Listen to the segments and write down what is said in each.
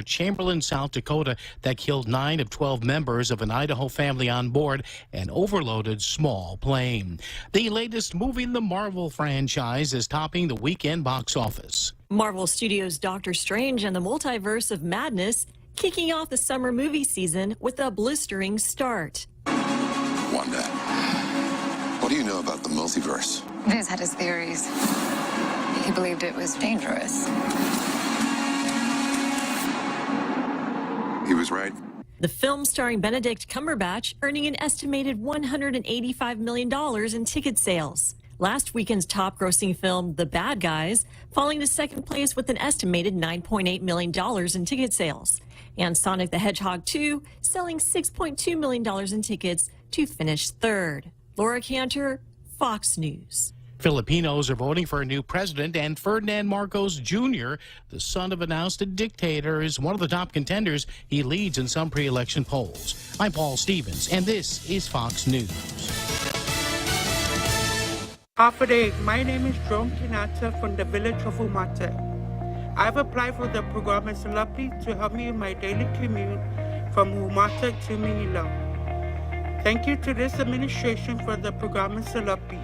Chamberlain, South Dakota, that killed 9 of 12 members of an Idaho family on board an overloaded small plane. The latest movie in the Marvel franchise is topping the weekend box office. Marvel Studios' Doctor Strange and the Multiverse of Madness kicking off the summer movie season with a blistering start. Wanda, what do you know about the multiverse? Viz had his theories. He believed it was dangerous. He was right. The film starring Benedict Cumberbatch earning an estimated $185 million in ticket sales. Last weekend's top-grossing film, The Bad Guys, falling to second place with an estimated $9.8 million in ticket sales. And Sonic the Hedgehog 2 selling $6.2 million in tickets to finish third. Laura Cantor, Fox News. Filipinos are voting for a new president, and Ferdinand Marcos Jr., the son of an ousted dictator, is one of the top contenders. He leads in some pre-election polls. I'm Paul Stevens, and this is Fox News. Half a day. My name is John Kinata from the village of Umate. I've applied for the program in Salapi to help me in my daily commute from Umate to Manila. Thank you to this administration for the program in Salapi.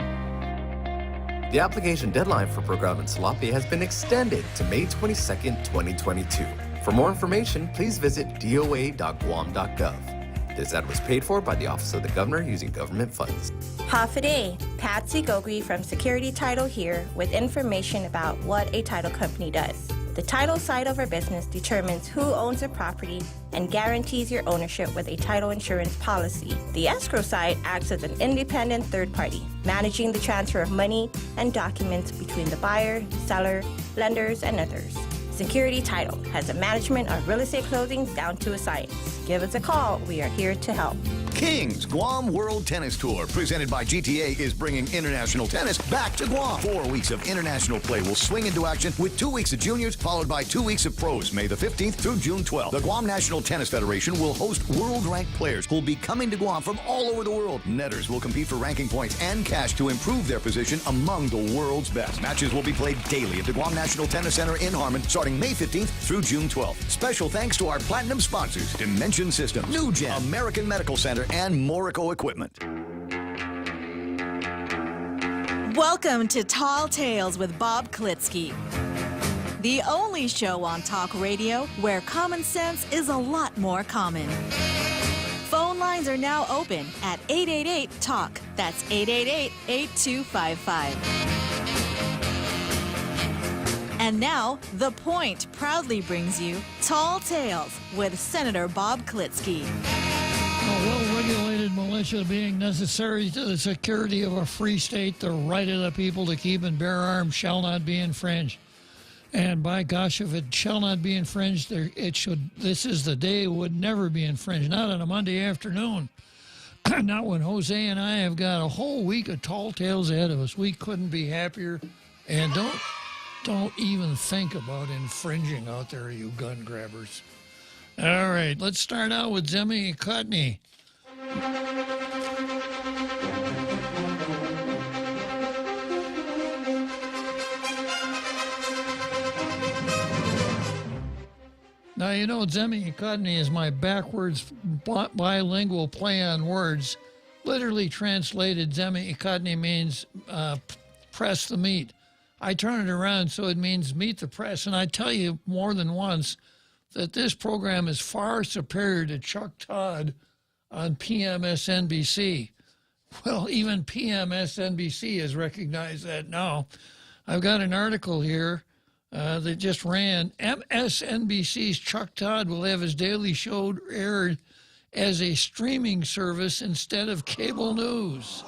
The application deadline for Program in Salapi has been extended to May 22nd, 2022. For more information, please visit doa.guam.gov. This ad was paid for by the Office of the Governor using government funds. Half a day. Patsy Gogri from Security Title here with information about what a title company does. The title side of our business determines who owns a property and guarantees your ownership with a title insurance policy. The escrow side acts as an independent third party, managing the transfer of money and documents between the buyer, seller, lenders, and others. Security Title has a management of real estate closings down to a science. Give us a call. We are here to help. King's Guam World Tennis Tour, presented by GTA, is bringing international tennis back to Guam. 4 weeks of international play will swing into action with 2 weeks of juniors, followed by 2 weeks of pros, May the 15th through June 12th. The Guam National Tennis Federation will host world-ranked players who will be coming to Guam from all over the world. Netters will compete for ranking points and cash to improve their position among the world's best. Matches will be played daily at the Guam National Tennis Center in Harmon, starting May 15th through June 12th. Special thanks to our platinum sponsors, Dimension Systems, New Gen, American Medical Center, and Morico Equipment. Welcome to Tall Tales with Bob Klitzkie, the only show on talk radio where common sense is a lot more common. Phone lines are now open at 888-TALK. That's 888-8255. And now, The Point proudly brings you Tall Tales with Senator Bob Klitzkie. A well-regulated militia being necessary to the security of a free state, the right of the people to keep and bear arms shall not be infringed. And by gosh, if it shall not be infringed, it should. This is the day it would never be infringed. Not on a Monday afternoon. Not when Jose and I have got a whole week of tall tales ahead of us. We couldn't be happier. And don't even think about infringing out there, you gun grabbers. All right, let's start out with Zemi Cutney. Now, you know, Zemi Cutney is my backwards bilingual play on words. Literally translated, Zemi Cutney means press the meat. I turn it around so it means meet the press, and I tell you more than once that this program is far superior to Chuck Todd on PMSNBC. Well, even PMSNBC has recognized that now. I've got an article here that just ran. MSNBC's Chuck Todd will have his daily show aired as a streaming service instead of cable news.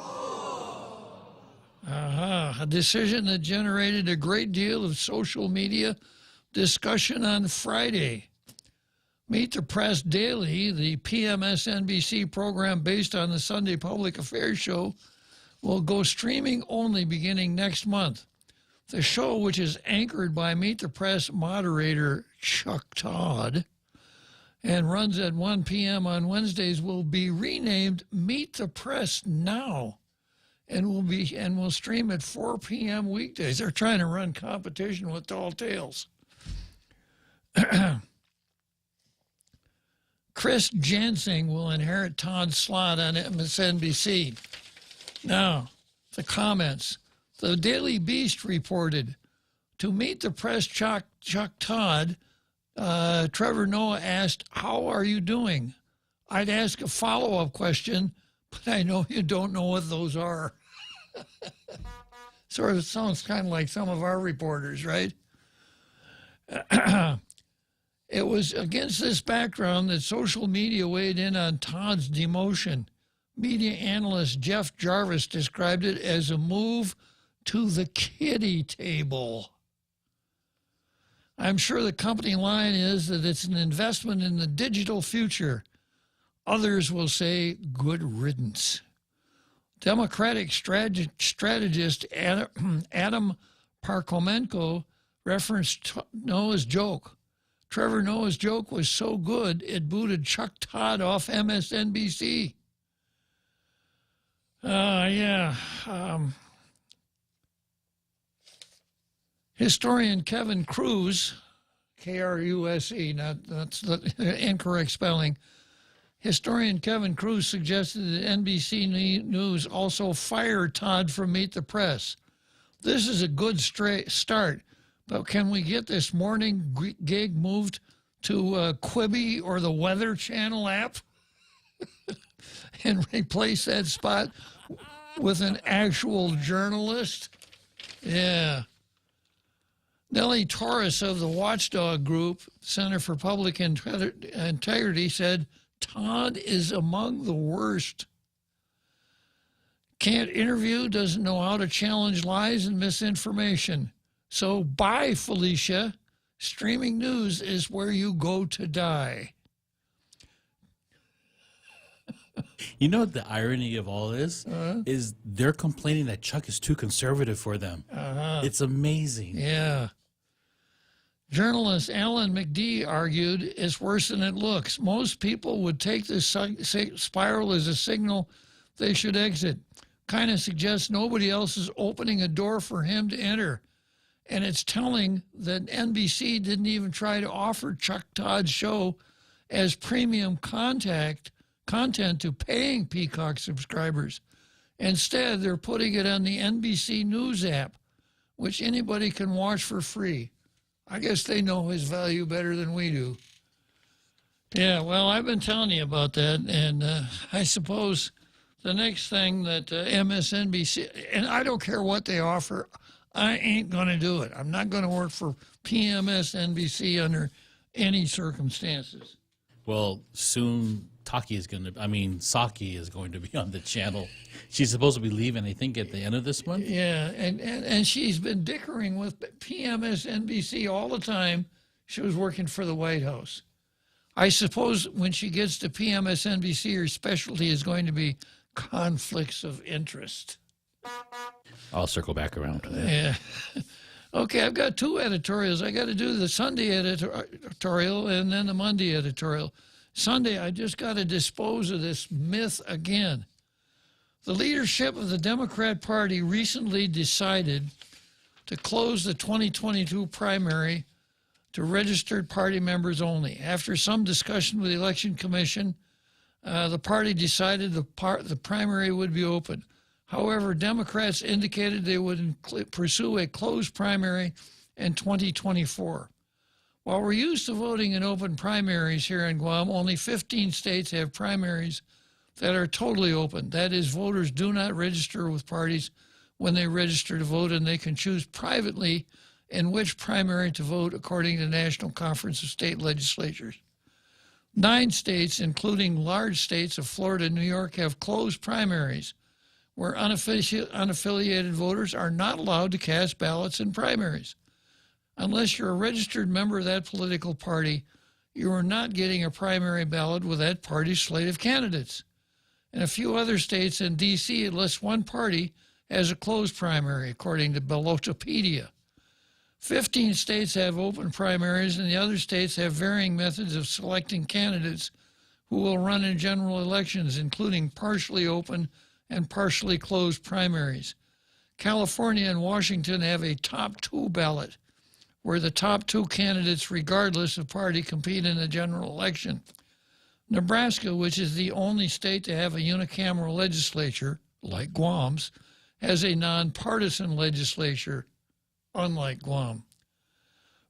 A decision that generated a great deal of social media discussion on Friday. Meet the Press Daily, the PMSNBC program based on the Sunday Public Affairs show, will go streaming only beginning next month. The show, which is anchored by Meet the Press moderator Chuck Todd and runs at 1 p.m. on Wednesdays, will be renamed Meet the Press Now and will stream at 4 p.m. weekdays. They're trying to run competition with Tall Tales. Chris Jansing will inherit Todd's slot on MSNBC. Now, the comments. The Daily Beast reported, to meet the press, Chuck Todd, Trevor Noah asked, "How are you doing?" I'd ask a follow-up question, but I know you don't know what those are. Sort of sounds kind of like some of our reporters, right? It was against this background that social media weighed in on Todd's demotion. Media analyst Jeff Jarvis described it as a move to the kiddie table. I'm sure the company line is that it's an investment in the digital future. Others will say good riddance. Democratic strategist Adam Parkomenko referenced Noah's joke. Trevor Noah's joke was so good, it booted Chuck Todd off MSNBC. Historian Kevin Kruse, K-R-U-S-E, that's the incorrect spelling. Historian Kevin Kruse suggested that NBC News also fire Todd from Meet the Press. This is a good start, but can we get this morning gig moved to Quibi or the Weather Channel app and replace that spot with an actual journalist? Yeah. Nellie Torres of the Watchdog Group, Center for Public Integrity, said, Todd is among the worst. Can't interview, doesn't know how to challenge lies and misinformation. So bye, Felicia. Streaming news is where you go to die. You know the irony of all this is they're complaining that Chuck is too conservative for them. It's amazing. Yeah. Journalist Alan McDee argued it's worse than it looks. Most people would take this spiral as a signal they should exit. Kind of suggests nobody else is opening a door for him to enter. And it's telling that NBC didn't even try to offer Chuck Todd's show as premium content to paying Peacock subscribers. Instead, they're putting it on the NBC News app, which anybody can watch for free. I guess they know his value better than we do. Yeah, well, I've been telling you about that, and I suppose the next thing that MSNBC, and I don't care what they offer, I ain't going to do it. I'm not going to work for PMSNBC under any circumstances. Well, soon Saki is going to be on the channel. She's supposed to be leaving, I think, at the end of this month. Yeah, and she's been dickering with PMSNBC all the time. She was working for the White House. I suppose when she gets to PMSNBC, her specialty is going to be conflicts of interest. I'll circle back around to that. Yeah. Okay, I've got two editorials. I got to do the Sunday editorial and then the Monday editorial. Sunday, I just got to dispose of this myth again. The leadership of the Democrat Party recently decided to close the 2022 primary to registered party members only. After some discussion with the Election Commission, the party decided the primary would be open. However, Democrats indicated they would pursue a closed primary in 2024. While we're used to voting in open primaries here in Guam, only 15 states have primaries that are totally open. That is, voters do not register with parties when they register to vote, and they can choose privately in which primary to vote according to the National Conference of State Legislatures. 9 states, including large states of Florida and New York, have closed primaries where unaffiliated voters are not allowed to cast ballots in primaries. Unless you're a registered member of that political party, you are not getting a primary ballot with that party's slate of candidates. In a few other states and D.C., at least one party has a closed primary, according to Ballotopedia. 15 states have open primaries, and the other states have varying methods of selecting candidates who will run in general elections, including partially open and partially closed primaries. California and Washington have a top 2 ballot, where the top 2 candidates, regardless of party, compete in the general election. Nebraska, which is the only state to have a unicameral legislature, like Guam's, has a nonpartisan legislature, unlike Guam.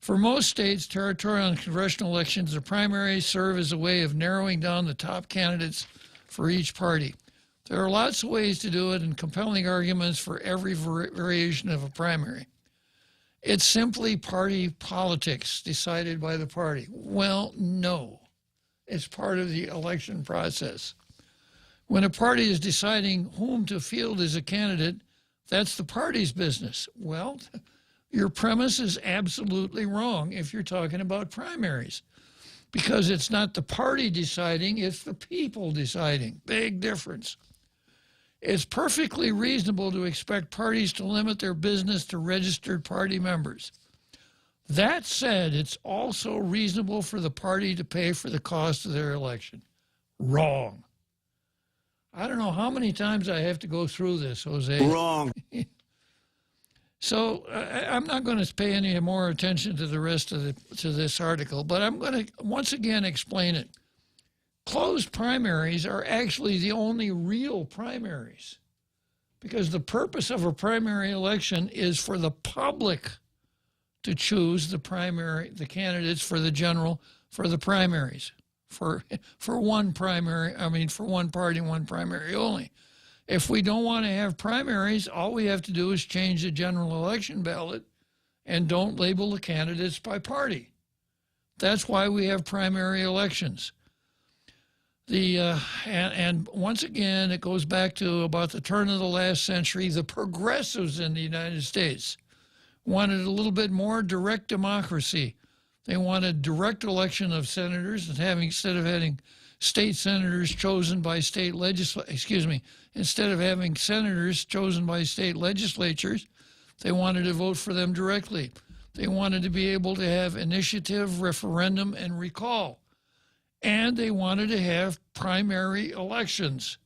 For most states, territorial and congressional elections, the primaries serve as a way of narrowing down the top candidates for each party. There are lots of ways to do it and compelling arguments for every variation of a primary. It's simply party politics decided by the party. Well, no. It's part of the election process. When a party is deciding whom to field as a candidate, that's the party's business. Well, your premise is absolutely wrong if you're talking about primaries, because it's not the party deciding, it's the people deciding. Big difference. It's perfectly reasonable to expect parties to limit their business to registered party members. That said, it's also reasonable for the party to pay for the cost of their election. Wrong. I don't know how many times I have to go through this, Jose. Wrong. So I'm not going to pay any more attention to the rest of this article, but I'm going to once again explain it. Closed primaries are actually the only real primaries, because the purpose of a primary election is for the public to choose the candidates for the general, for the primaries, for one primary, for one party, one primary only. If we don't want to have primaries, all we have to do is change the general election ballot and don't label the candidates by party. That's why we have primary elections. And once again, it goes back to about the turn of the last century. The progressives in the United States wanted a little bit more direct democracy. They wanted direct election of senators, and instead of having state senators chosen by state instead of having senators chosen by state legislatures, they wanted to vote for them directly. They wanted to be able to have initiative, referendum, and recall. And they wanted to have primary elections.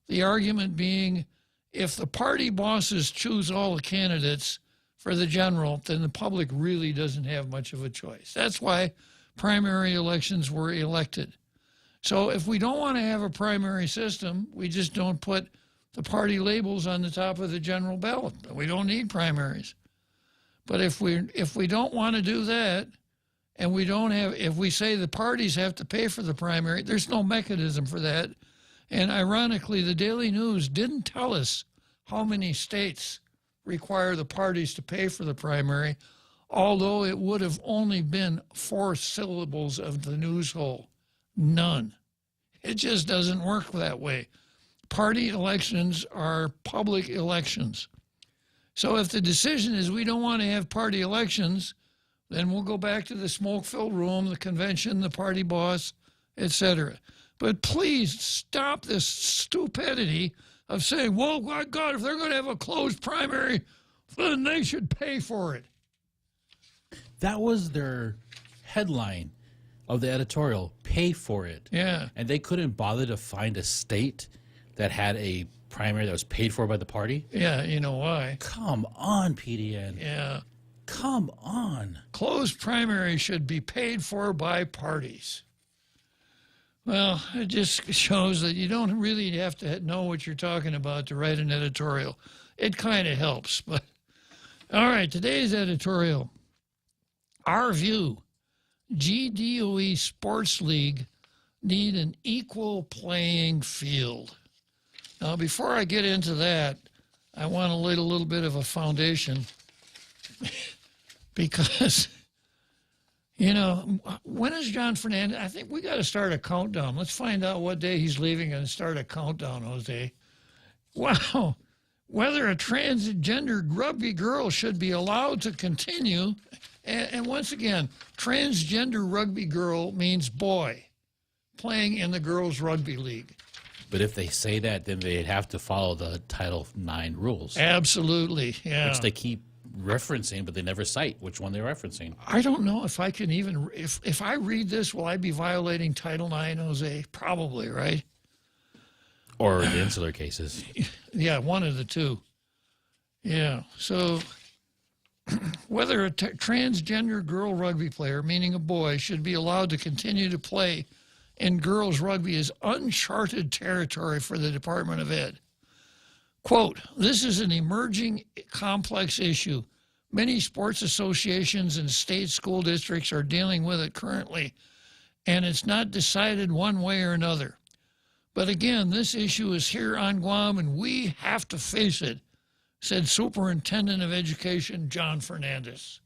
The argument being, if the party bosses choose all the candidates for the general, then the public really doesn't have much of a choice. That's why primary elections were elected. So if we don't want to have a primary system, we just don't put the party labels on the top of the general ballot. We don't need primaries. But if we don't want to do that, and if we say the parties have to pay for the primary, there's no mechanism for that. And ironically, the Daily News didn't tell us how many states require the parties to pay for the primary, although it would have only been 4 syllables of the news hole. None. It just doesn't work that way. Party elections are public elections. So if the decision is we don't want to have party elections, then we'll go back to the smoke-filled room, the convention, the party boss, etc. But please stop this stupidity of saying, well, my God, if they're going to have a closed primary, then they should pay for it. That was their headline of the editorial, pay for it. Yeah. And they couldn't bother to find a state that had a primary that was paid for by the party? Yeah, you know why. Come on, PDN. Yeah. Come on. Closed primaries should be paid for by parties. Well, it just shows that you don't really have to know what you're talking about to write an editorial. It kind of helps. But all right, today's editorial. Our view, GDOE Sports League need an equal playing field. Now, before I get into that, I want to lay a little bit of a foundation because, you know, when is John Fernandez? I think we got to start a countdown. Let's find out what day he's leaving and start a countdown, Jose. Wow. Whether a transgender rugby girl should be allowed to continue. And once again, transgender rugby girl means boy playing in the girls' rugby league. But if they say that, then they'd have to follow the Title IX rules. Absolutely, yeah. Which they keep referencing, but they never cite which one they're referencing. I don't know if I can even, if I read this, will I be violating Title IX, Jose? Probably, right? Or the insular cases. Yeah, one of the two. Yeah, so whether a transgender girl rugby player, meaning a boy, should be allowed to continue to play in girls rugby is uncharted territory for the Department of Ed. Quote, this is an emerging complex issue. Many sports associations and state school districts are dealing with it currently, and it's not decided one way or another. But again, this issue is here on Guam, and we have to face it, said Superintendent of Education John Fernandez.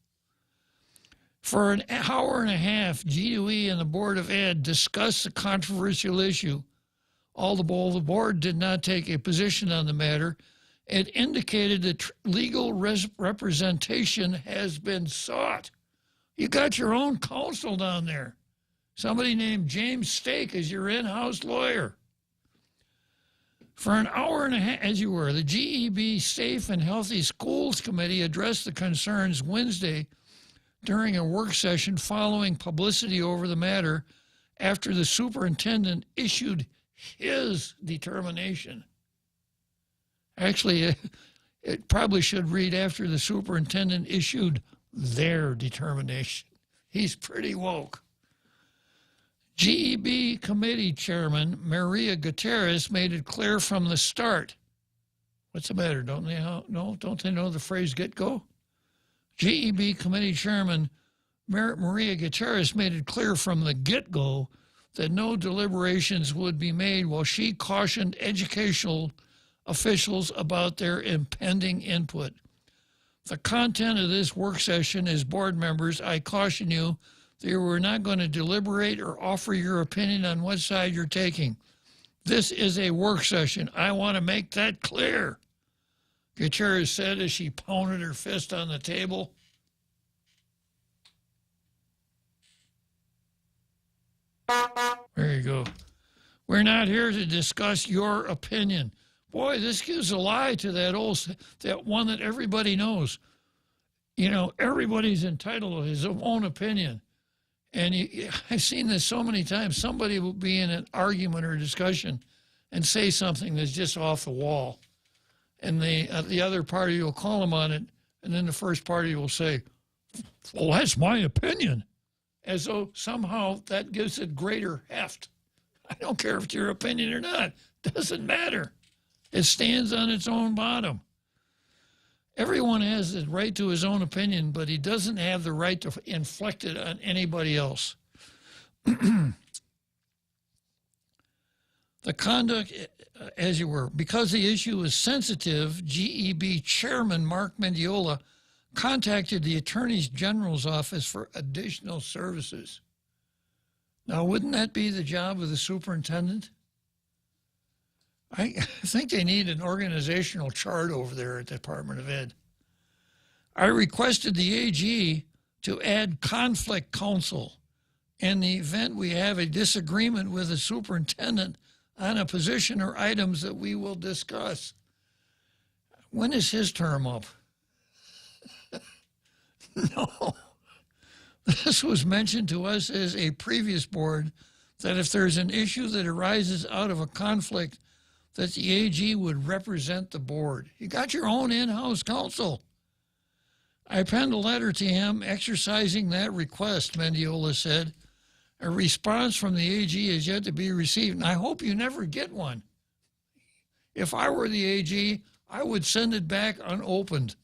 For an hour and a half, GWE and the Board of Ed discussed the controversial issue. Although the board did not take a position on the matter, it indicated that legal representation has been sought. You got your own counsel down there. Somebody named James Stake is your in-house lawyer. For an hour and a half, as you were, the GEB Safe and Healthy Schools Committee addressed the concerns Wednesday during a work session following publicity over the matter after the superintendent issued his determination. Actually, it probably should read after the superintendent issued their determination. He's pretty woke. GEB Committee Chairman Maria Gutierrez made it clear from the start. What's the matter? Don't they know the phrase get-go? GEB Committee Chairman Maria Gutierrez made it clear from the get-go that no deliberations would be made while she cautioned educational officials about their impending input. The content of this work session is, board members, I caution you that you are not going to deliberate or offer your opinion on what side you're taking. This is a work session. I want to make that clear, Gutierrez said as she pounded her fist on the table. There you go. We're not here to discuss your opinion. Boy, this gives a lie to that one that everybody knows. You know, everybody's entitled to his own opinion. And I've seen this so many times. Somebody will be in an argument or discussion and say something that's just off the wall. And the other party will call them on it, and then the first party will say, well, that's my opinion. As though somehow that gives it greater heft. I don't care if it's your opinion or not. Doesn't matter. It stands on its own bottom. Everyone has the right to his own opinion, but he doesn't have the right to inflict it on anybody else. The conduct, as you were, because the issue is sensitive, GEB Chairman Mark Mendiola contacted the Attorney General's office for additional services. Now, wouldn't that be the job of the superintendent? I think they need an organizational chart over there at the Department of Ed. I requested the AG to add conflict counsel in the event we have a disagreement with the superintendent on a position or items that we will discuss. When is his term up? No. This was mentioned to us as a previous board that if there's an issue that arises out of a conflict, that the AG would represent the board. You got your own in-house counsel. I penned a letter to him exercising that request, Mendiola said. A response from the AG is yet to be received, and I hope you never get one. If I were the AG, I would send it back unopened.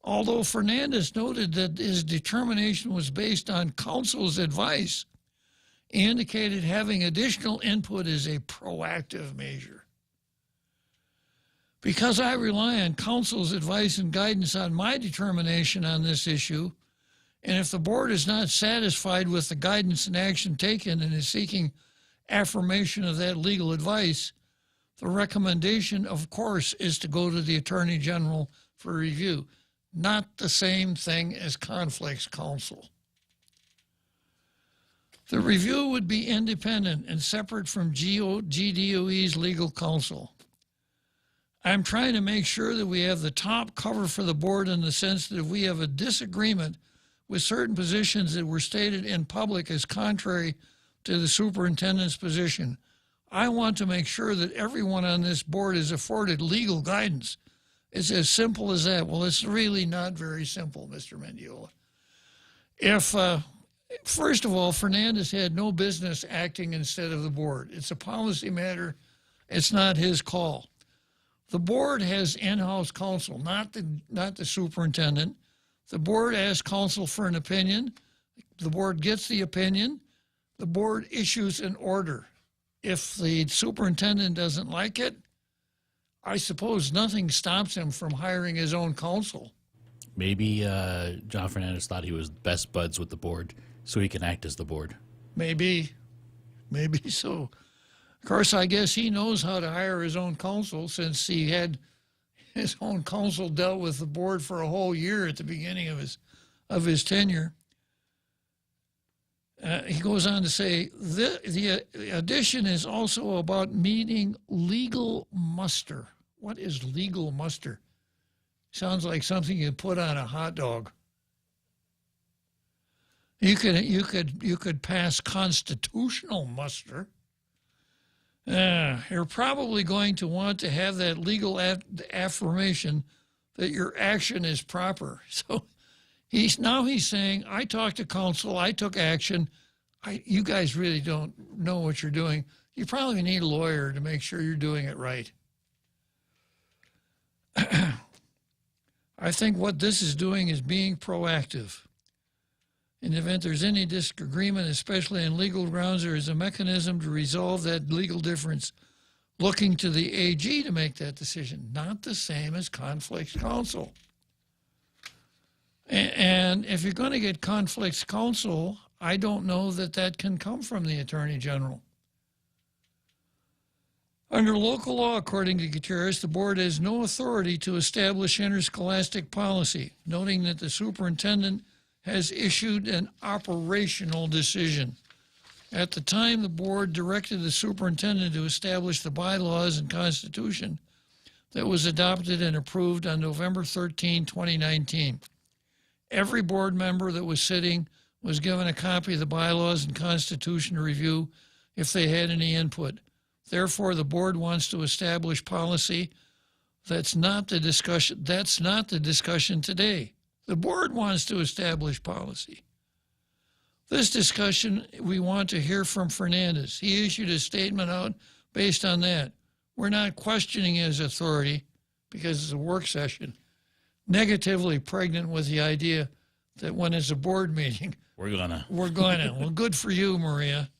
Although Fernandez noted that his determination was based on counsel's advice, he indicated having additional input is a proactive measure. Because I rely on counsel's advice and guidance on my determination on this issue, and if the board is not satisfied with the guidance and action taken and is seeking affirmation of that legal advice, the recommendation, of course, is to go to the Attorney General for review. Not the same thing as conflicts counsel. The review would be independent and separate from GDOE's legal counsel. I'm trying to make sure that we have the top cover for the board in the sense that if we have a disagreement with certain positions that were stated in public as contrary to the superintendent's position, I want to make sure that everyone on this board is afforded legal guidance. It's as simple as that. Well, it's really not very simple, Mr. Mendiola. If First of all, Fernandez had no business acting instead of the board. It's a policy matter. It's not his call. The board has in-house counsel, not the superintendent. The board asks counsel for an opinion. The board gets the opinion. The board issues an order. If the superintendent doesn't like it, I suppose nothing stops him from hiring his own counsel. Maybe John Fernandez thought he was best buds with the board, so he can act as the board. Maybe so. Of course, I guess he knows how to hire his own counsel, since he had his own counsel dealt with the board for a whole year at the beginning of his tenure. He goes on to say, the addition is also about meeting legal muster. What is legal muster? Sounds like something you put on a hot dog. You could pass constitutional muster. You're probably going to want to have that legal affirmation that your action is proper. So he's saying, I talked to counsel, I took action. You guys really don't know what you're doing. You probably need a lawyer to make sure you're doing it right. I think what this is doing is being proactive. In the event there's any disagreement, especially on legal grounds, there is a mechanism to resolve that legal difference, looking to the AG to make that decision. Not the same as conflicts counsel. And if you're going to get conflicts counsel, I don't know that can come from the Attorney General. Under local law, according to Gutierrez, the board has no authority to establish interscholastic policy, noting that the superintendent has issued an operational decision. At the time, the board directed the superintendent to establish the bylaws and constitution that was adopted and approved on November 13, 2019. Every board member that was sitting was given a copy of the bylaws and constitution to review if they had any input. Therefore, the board wants to establish policy. That's not the discussion today. The board wants to establish policy. This discussion, we want to hear from Fernandez. He issued a statement out based on that. We're not questioning his authority because it's a work session. Negatively pregnant with the idea that when it's a board meeting, we're gonna. Well, good for you, Maria.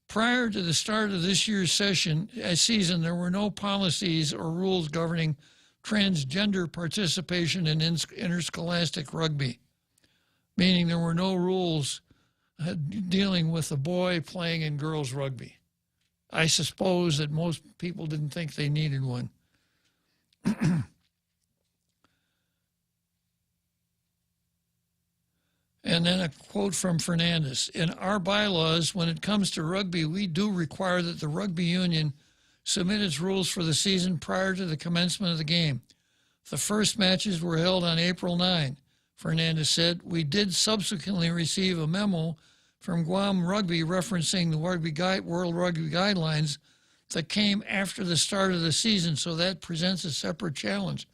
Prior to the start of this year's season, there were no policies or rules governing transgender participation in interscholastic rugby, meaning there were no rules dealing with a boy playing in girls rugby. I suppose that most people didn't think they needed one. And then a quote from Fernandez. In our bylaws, when it comes to rugby, we do require that the rugby union submit its rules for the season prior to the commencement of the game. The first matches were held on April 9, Fernandez said. We did subsequently receive a memo from Guam Rugby referencing the World Rugby Guidelines that came after the start of the season, so that presents a separate challenge.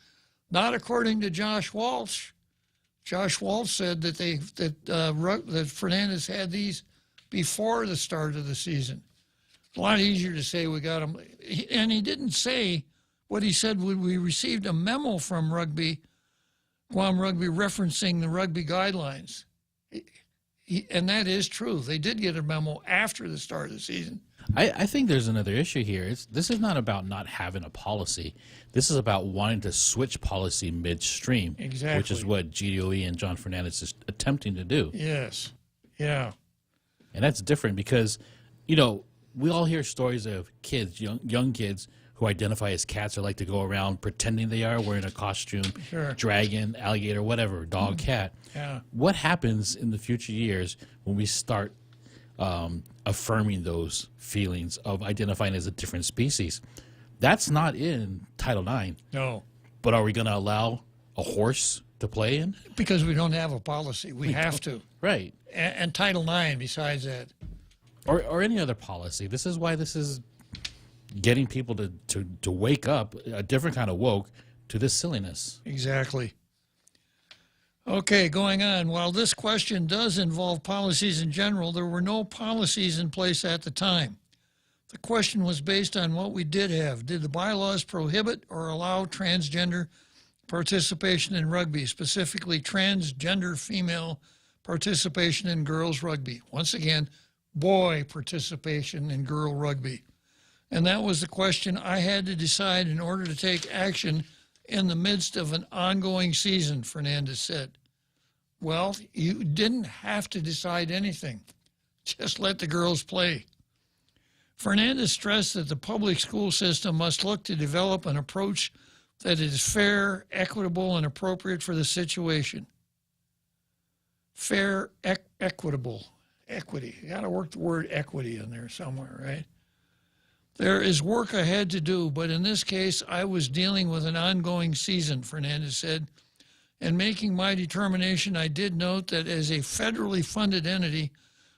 Not according to Josh Walsh. Josh Walsh said that Fernandez had these before the start of the season. A lot easier to say we got them. And he didn't say what he said. We received a memo from Guam Rugby referencing the rugby guidelines. And that is true. They did get a memo after the start of the season. I think there's another issue here. This is not about not having a policy. This is about wanting to switch policy midstream. Exactly. Which is what GDOE and John Fernandez is attempting to do. Yes. Yeah. And that's different because, we all hear stories of kids, young kids, who identify as cats or like to go around pretending they are wearing a costume, sure. Dragon, alligator, whatever, dog, cat. Yeah. What happens in the future years when we start affirming those feelings of identifying as a different species? That's not in Title IX. No. But are we going to allow a horse to play in? Because we don't have a policy. We have to. Right. And Title IX besides that. Or any other policy. This is why this is getting people to wake up, a different kind of woke, to this silliness. Exactly. Okay, going on. While this question does involve policies in general, there were no policies in place at the time. The question was based on what we did have. Did the bylaws prohibit or allow transgender participation in rugby, specifically transgender female participation in girls rugby? Once again, boy participation in girl rugby. And that was the question I had to decide in order to take action in the midst of an ongoing season, Fernandez said. Well, you didn't have to decide anything. Just let the girls play. Fernandez stressed that the public school system must look to develop an approach that is fair, equitable, and appropriate for the situation. Fair, equitable, equity. You got to work the word equity in there somewhere, right? There is work ahead to do, but in this case, I was dealing with an ongoing season, Fernandez said. In making my determination, I did note that as a federally funded entity,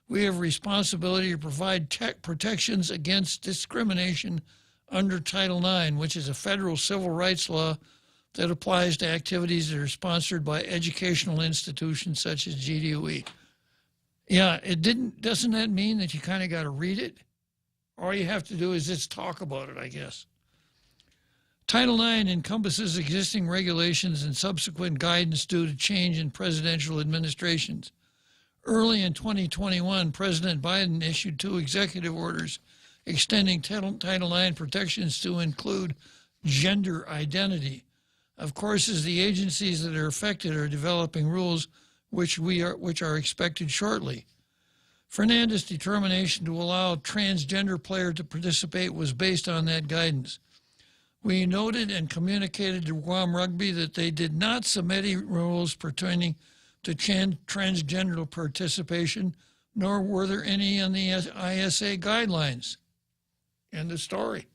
we have responsibility to provide protections against discrimination under Title IX, which is a federal civil rights law that applies to activities that are sponsored by educational institutions such as GDOE. Yeah, doesn't that mean that you kind of got to read it? All you have to do is just talk about it, I guess. Title IX encompasses existing regulations and subsequent guidance due to change in presidential administrations. Early in 2021, President Biden issued 2 executive orders extending Title IX protections to include gender identity. Of course, as the agencies that are affected are developing rules which are expected shortly. Fernandez's determination to allow a transgender player to participate was based on that guidance. We noted and communicated to Guam Rugby that they did not submit any rules pertaining to transgender participation, nor were there any in the ISA guidelines. End of story.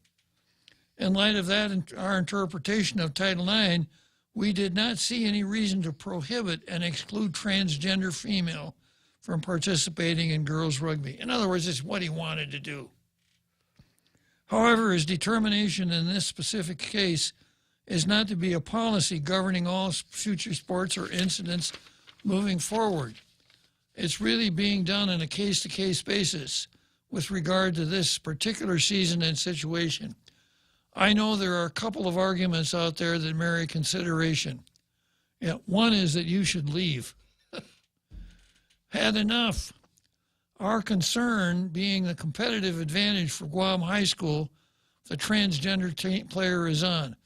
In light of that and our interpretation of Title IX, we did not see any reason to prohibit and exclude transgender female from participating in girls rugby. In other words, it's what he wanted to do. However, his determination in this specific case is not to be a policy governing all future sports or incidents moving forward. It's really being done on a case-to-case basis with regard to this particular season and situation. I know there are a couple of arguments out there that merit consideration. Yeah, one is that you should leave. Had enough. Our concern being the competitive advantage for Guam High School the transgender player is on.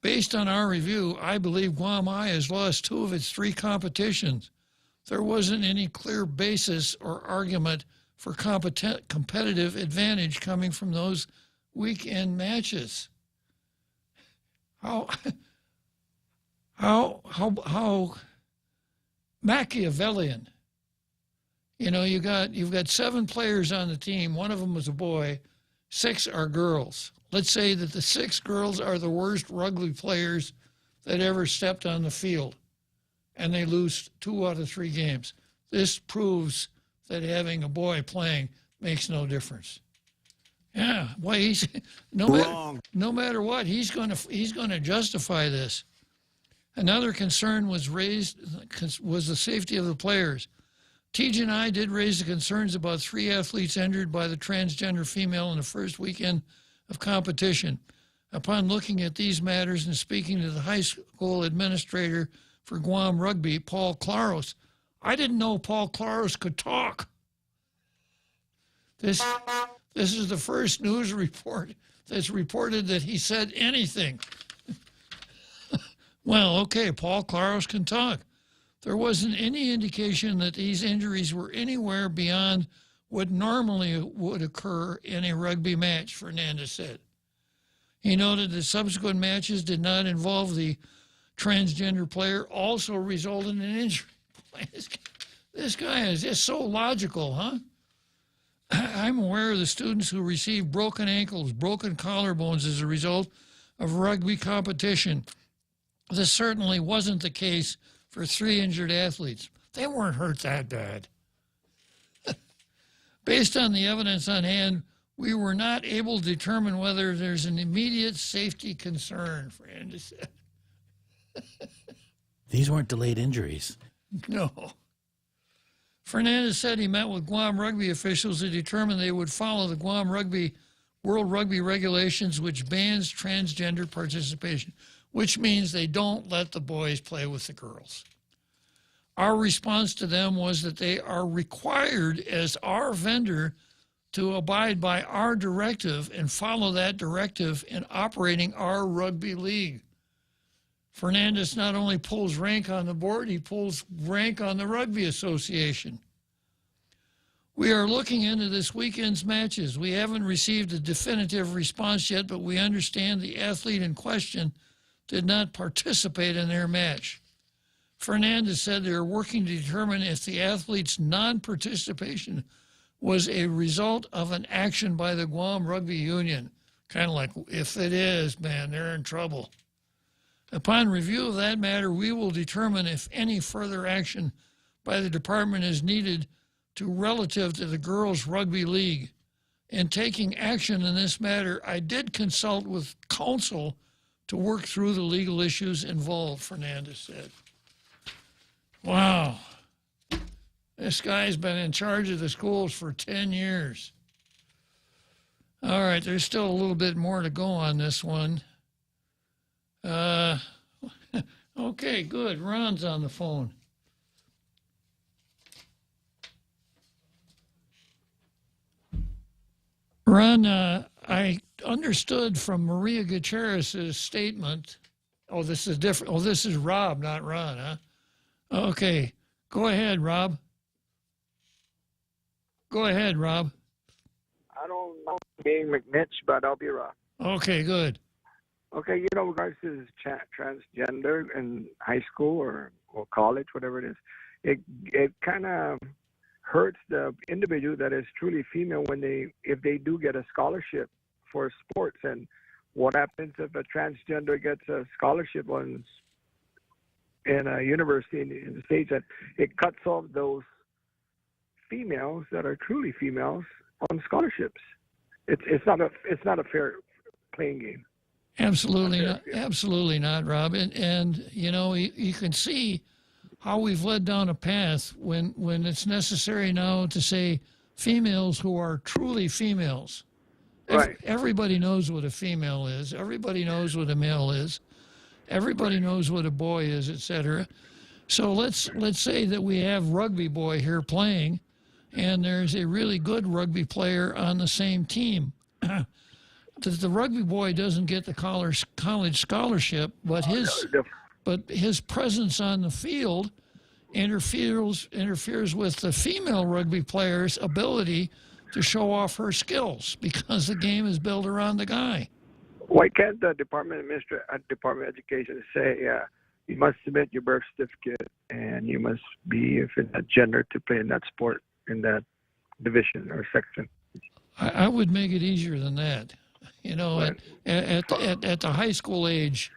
Based on our review, I believe Guam High has lost 2 of its 3 competitions. There wasn't any clear basis or argument for competitive advantage coming from those weekend matches. How Machiavellian. You know, you've got 7 players on the team. 1 of them was a boy. 6 are girls. Let's say that the 6 girls are the worst rugby players that ever stepped on the field, and they lose 2 out of 3 games. This proves that having a boy playing makes no difference. Yeah, well, no matter what, he's going to justify this. Another concern was the safety of the players. TJ and I did raise the concerns about 3 athletes injured by the transgender female in the first weekend of competition. Upon looking at these matters and speaking to the high school administrator for Guam Rugby, Paul Claros, I didn't know Paul Claros could talk. This is the first news report that's reported that he said anything. Well, okay, Paul Claros can talk. There wasn't any indication that these injuries were anywhere beyond what normally would occur in a rugby match, Fernandez said. He noted that subsequent matches did not involve the transgender player, also resulted in an injury. This guy is just so logical, huh? I'm aware of the students who received broken ankles, broken collarbones as a result of rugby competition. This certainly wasn't the case for 3 injured athletes. They weren't hurt that bad. Based on the evidence on hand, we were not able to determine whether there's an immediate safety concern, Fernandez said. These weren't delayed injuries. No. Fernandez said he met with Guam rugby officials to determine they would follow the Guam World Rugby regulations, which bans transgender participation, which means they don't let the boys play with the girls. Our response to them was that they are required as our vendor to abide by our directive and follow that directive in operating our rugby league. Fernandez not only pulls rank on the board, he pulls rank on the Rugby Association. We are looking into this weekend's matches. We haven't received a definitive response yet, but we understand the athlete in question did not participate in their match. Fernandez said they are working to determine if the athlete's non-participation was a result of an action by the Guam Rugby Union. Kind of like, if it is, man, they're in trouble. Upon review of that matter, we will determine if any further action by the department is needed relative to the Girls Rugby League. In taking action in this matter, I did consult with counsel to work through the legal issues involved, Fernandez said. Wow. This guy's been in charge of the schools for 10 years. All right, there's still a little bit more to go on this one. Okay, good. Ron's on the phone. Ron, I understood from Maria Gutierrez's statement. Oh, this is different. Oh, this is Rob, not Ron, huh? Okay, go ahead, Rob. Go ahead, Rob. I don't know being McNitch, but I'll be Rob. Okay, good. Okay, regards to transgender in high school or college, whatever it is, it kind of hurts the individual that is truly female if they do get a scholarship for sports. And what happens if a transgender gets a scholarship in a university in the States? That it cuts off those females that are truly females on scholarships. It's not a fair playing game. Absolutely not. Absolutely not, Rob. And you can see how we've led down a path when it's necessary now to say females who are truly females. Right. Everybody knows what a female is. Everybody knows what a male is. Everybody knows what a boy is, etc. So let's say that we have rugby boy here playing, and there's a really good rugby player on the same team. The rugby boy doesn't get the college scholarship, but his presence on the field interferes with the female rugby player's ability to show off her skills because the game is built around the guy. Why can't the Department of Education say you must submit your birth certificate and you must be if in that gender to play in that sport in that division or section? I would make it easier than that. Right. At the high school age,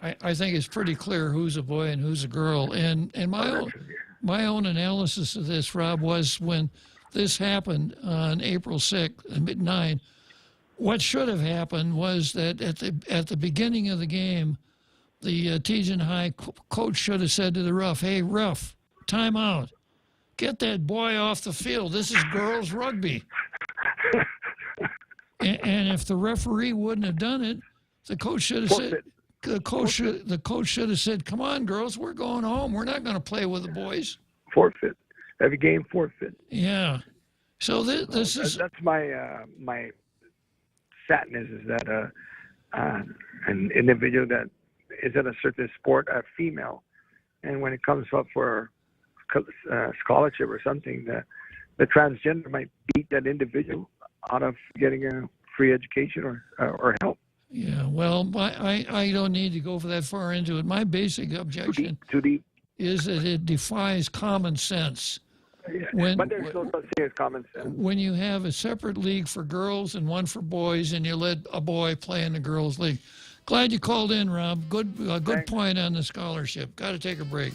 I think it's pretty clear who's a boy and who's a girl. And my own analysis of this, Rob, was when this happened on April 6th, 9. What should have happened was that at the beginning of the game, the Tejan High coach should have said to the ref, "Hey, ref, time out. Get that boy off the field. This is girls rugby." And if the referee wouldn't have done it, the coach should have said, the coach should have said, "Come on, girls, we're going home. We're not going to play with the boys." Forfeit. Every game forfeit. Yeah. So this is that's my my sadness is that an individual that is in a certain sport, a female, and when it comes up for scholarship or something, the transgender might beat that individual out of getting a free education or help. Yeah, well, I don't need to go that far into it. My basic objection Too deep. is that it defies common sense. Yeah, but there's no such thing as common sense. When you have a separate league for girls and one for boys, and you let a boy play in the girls' league. Glad you called in, Rob. Good point on the scholarship. Got to take a break.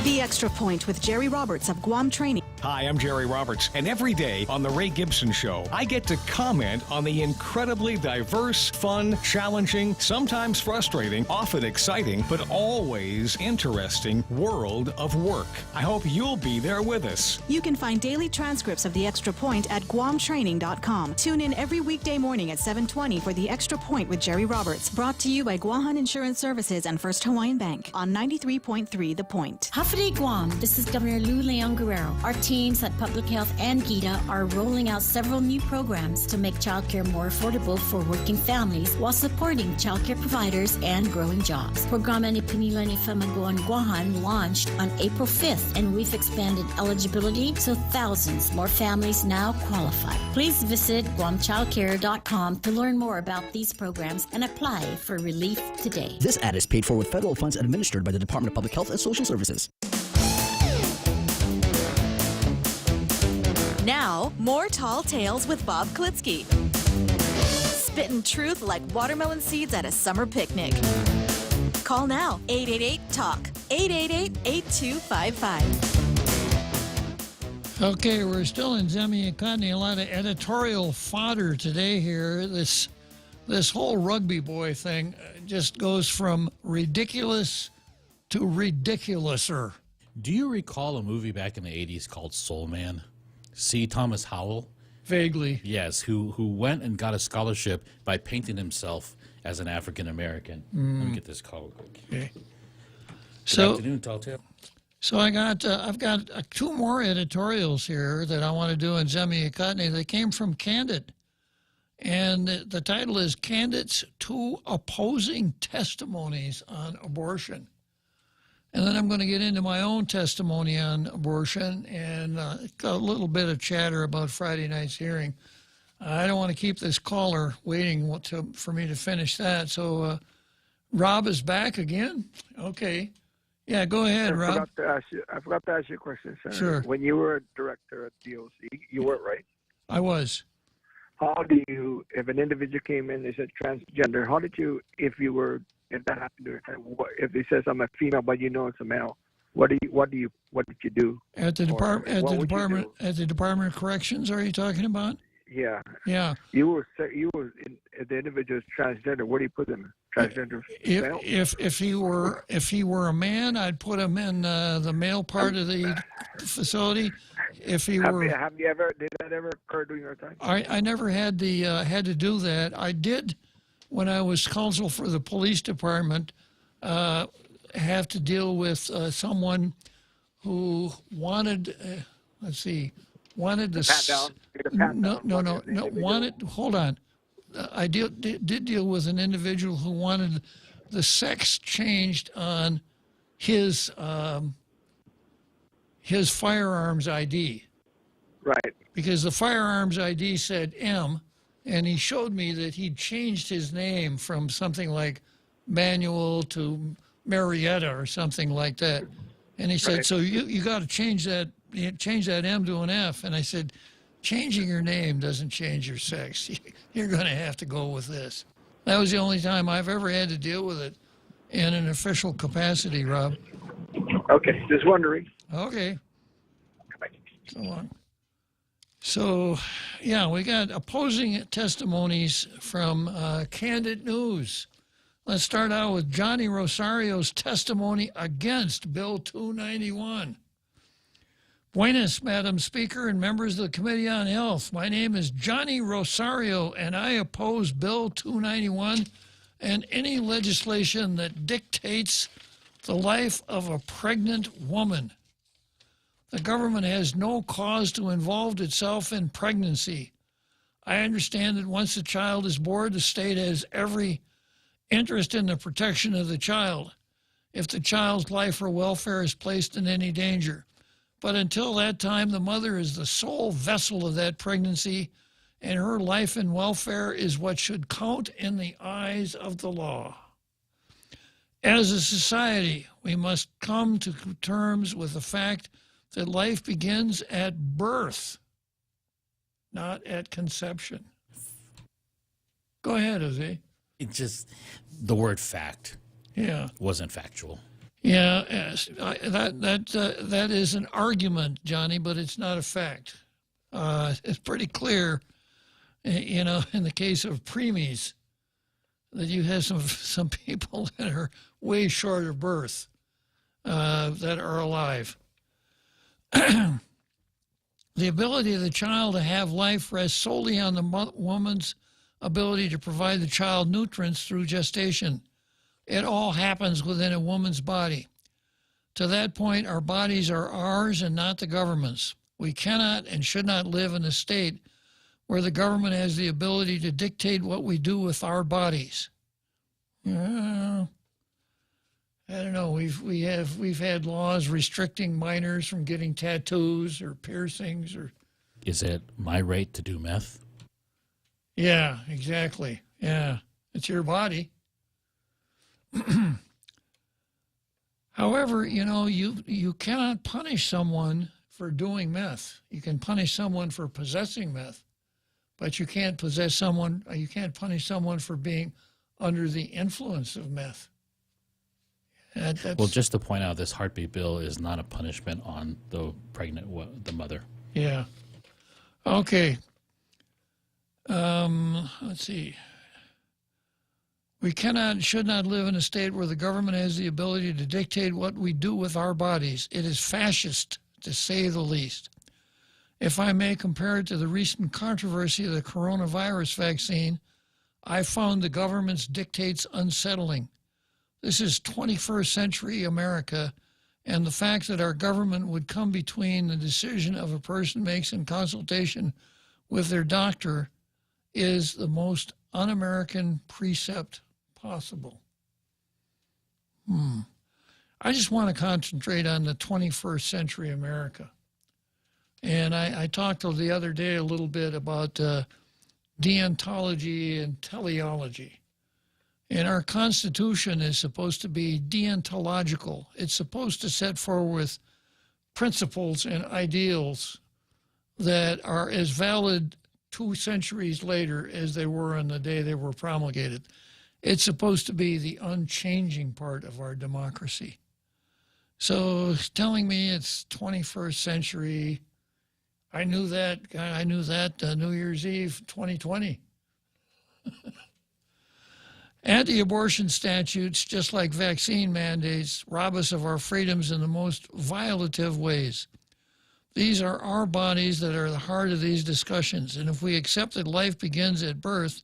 The The Extra Point with Jerry Roberts of Guam Training. Hi, I'm Jerry Roberts, and every day on The Ray Gibson Show, I get to comment on the incredibly diverse, fun, challenging, sometimes frustrating, often exciting, but always interesting world of work. I hope you'll be there with us. You can find daily transcripts of The Extra Point at guamtraining.com. Tune in every weekday morning at 7:20 for The Extra Point with Jerry Roberts. Brought to you by Guahan Insurance Services and First Hawaiian Bank on 93.3 The Point. Hafide Guam, this is Governor Lou Leon Guerrero. Our teams at Public Health and GITA are rolling out several new programs to make childcare more affordable for working families while supporting childcare providers and growing jobs. Programa ni Pinila ni Famaguan Guahan launched on April 5th, and we've expanded eligibility so thousands more families now qualify. Please visit guamchildcare.com to learn more about these programs and apply for relief today. This ad is paid for with federal funds administered by the Department of Public Health and Social Services. Now, more Tall Tales with Bob Klitzkie. Spitting truth like watermelon seeds at a summer picnic. Call now, 888-TALK, 888-8255. Okay, we're still in Zemi and Cotney. A lot of editorial fodder today here. This whole rugby boy thing just goes from ridiculous to ridiculouser. Do you recall a movie back in the 80s called Soul Man? C. Thomas Howell? Vaguely. Yes, who went and got a scholarship by painting himself as an African American. Let me get this call quick. Okay. Good afternoon, Tall Tale. So I've got two more editorials here that I want to do in Zemi and Cotney. They came from Candid. And the title is Candidates to Opposing Testimonies on Abortion. And then I'm going to get into my own testimony on abortion and a little bit of chatter about Friday night's hearing. I don't want to keep this caller waiting for me to finish that. So Rob is back again? Okay. Yeah, go ahead, Rob. I forgot to ask you a question, Senator. Sure. When you were a director at DOC, you were, right? I was. How do you, if an individual came in, they said transgender, how did you, if that happened to you, if they says I'm a female but you know it's a male, what did you do? At the Department of Corrections, are you talking about? Yeah. Yeah. The individual is transgender. Where do you put them? Transgender male? If he were a man, I'd put him in the male part of the facility. If he were, did that ever occur during your time? I never had to do that. I did when I was counsel for the police department. Have to deal with someone who wanted. Wanted to hold on. I did deal with an individual who wanted the sex changed on his firearms ID. Right. Because the firearms ID said M, and he showed me that he'd changed his name from something like Manuel to Marietta or something like that. And he said, so you got to change that M to an F. And I said, changing your name doesn't change your sex. You're going to have to go with this. That was the only time I've ever had to deal with it in an official capacity, Rob. Okay, just wondering. Okay. So long. So, yeah, we got opposing testimonies from Candid News. Let's start out with Johnny Rosario's testimony against Bill 291. Buenas, Madam Speaker and members of the Committee on Health. My name is Johnny Rosario, and I oppose Bill 291 and any legislation that dictates the life of a pregnant woman. The government has no cause to involve itself in pregnancy. I understand that once a child is born, the state has every interest in the protection of the child if the child's life or welfare is placed in any danger. But until that time, the mother is the sole vessel of that pregnancy, and her life and welfare is what should count in the eyes of the law. As a society, we must come to terms with the fact that life begins at birth, not at conception. Go ahead, Jose. It just, the word fact wasn't factual. Yeah, yes, that is an argument, Johnny, but it's not a fact. It's pretty clear, in the case of preemies, that you have some people that are way short of birth that are alive. The ability of the child to have life rests solely on the woman's ability to provide the child nutrients through gestation. It all happens within a woman's body. To that point, our bodies are ours and not the government's. We cannot and should not live in a state where the government has the ability to dictate what we do with our bodies. I don't know. We've had laws restricting minors from getting tattoos or piercings or. Is it my right to do meth? Yeah, exactly. Yeah, it's your body. However, you cannot punish someone for doing meth. You can punish someone for possessing meth, but you can't you can't punish someone for being under the influence of meth. Well, just to point out, this heartbeat bill is not a punishment on the the mother. Yeah. Okay. Let's see. We should not live in a state where the government has the ability to dictate what we do with our bodies. It is fascist, to say the least. If I may compare it to the recent controversy of the coronavirus vaccine, I found the government's dictates unsettling. This is 21st century America, and the fact that our government would come between the decision of a person makes in consultation with their doctor is the most un-American precept possible. I just want to concentrate on the 21st century America. And I talked the other day a little bit about deontology and teleology. And our Constitution is supposed to be deontological. It's supposed to set forth principles and ideals that are as valid 2 centuries later as they were on the day they were promulgated. It's supposed to be the unchanging part of our democracy. So telling me it's 21st century, I knew that New Year's Eve 2020. Anti-abortion statutes, just like vaccine mandates, rob us of our freedoms in the most violative ways. These are our bodies that are the heart of these discussions, and if we accept that life begins at birth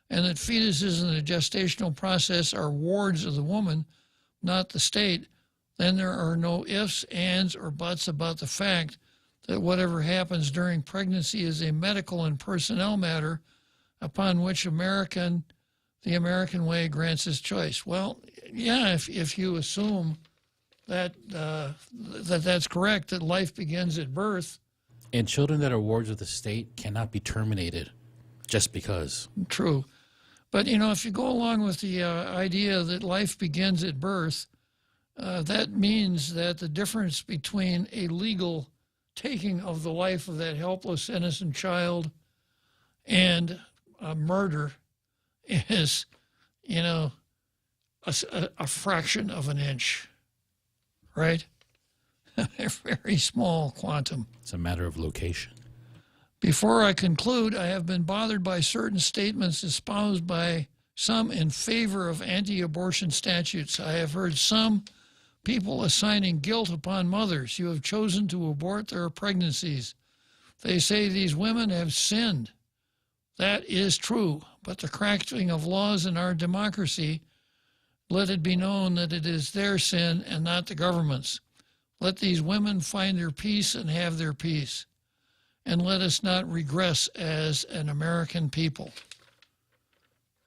and that fetuses in the gestational process are wards of the woman, not the state, then there are no ifs, ands, or buts about the fact that whatever happens during pregnancy is a medical and personnel matter upon which the American way grants its choice. Well, yeah, if you assume that that's correct, that life begins at birth. And children that are wards of the state cannot be terminated just because. True. But, if you go along with the idea that life begins at birth, that means that the difference between a legal taking of the life of that helpless, innocent child and murder is, a fraction of an inch, right? A very small quantum. It's a matter of location. Before I conclude, I have been bothered by certain statements espoused by some in favor of anti-abortion statutes. I have heard some people assigning guilt upon mothers who have chosen to abort their pregnancies. They say these women have sinned. That is true, but the cracking of laws in our democracy, let it be known that it is their sin and not the government's. Let these women find their peace and have their peace. And let us not regress as an American people.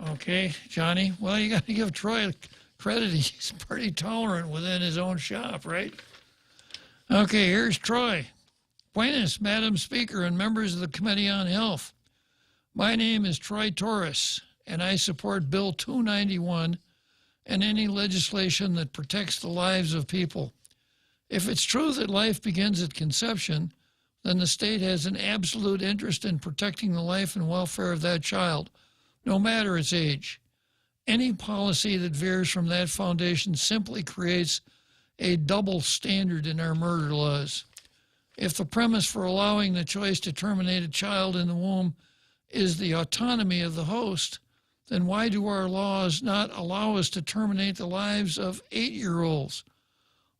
Okay, Johnny? Well, you got to give Troy credit. He's pretty tolerant within his own shop, right? Okay, here's Troy. Buenas, Madam Speaker and members of the Committee on Health. My name is Troy Torres, and I support Bill 291 and any legislation that protects the lives of people. If it's true that life begins at conception, then the state has an absolute interest in protecting the life and welfare of that child, no matter its age. Any policy that veers from that foundation simply creates a double standard in our murder laws. If the premise for allowing the choice to terminate a child in the womb is the autonomy of the host, then why do our laws not allow us to terminate the lives of 8-year-olds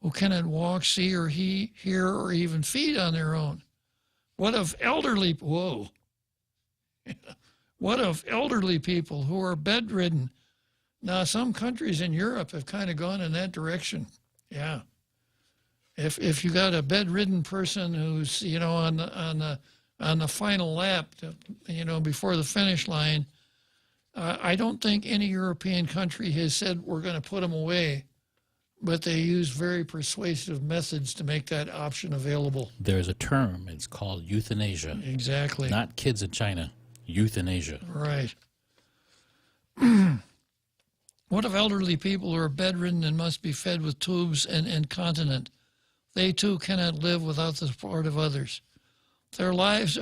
who cannot walk, see, or hear, or even feed on their own? What of elderly people who are bedridden? Now, some countries in Europe have kind of gone in that direction. Yeah. If you got a bedridden person who's, on the final lap, before the finish line, I don't think any European country has said we're going to put them away, but they use very persuasive methods to make that option available. There's a term. It's called euthanasia. Exactly. Not kids in China. Euthanasia. Right. What of elderly people who are bedridden and must be fed with tubes and incontinent? They too cannot live without the support of others. Their lives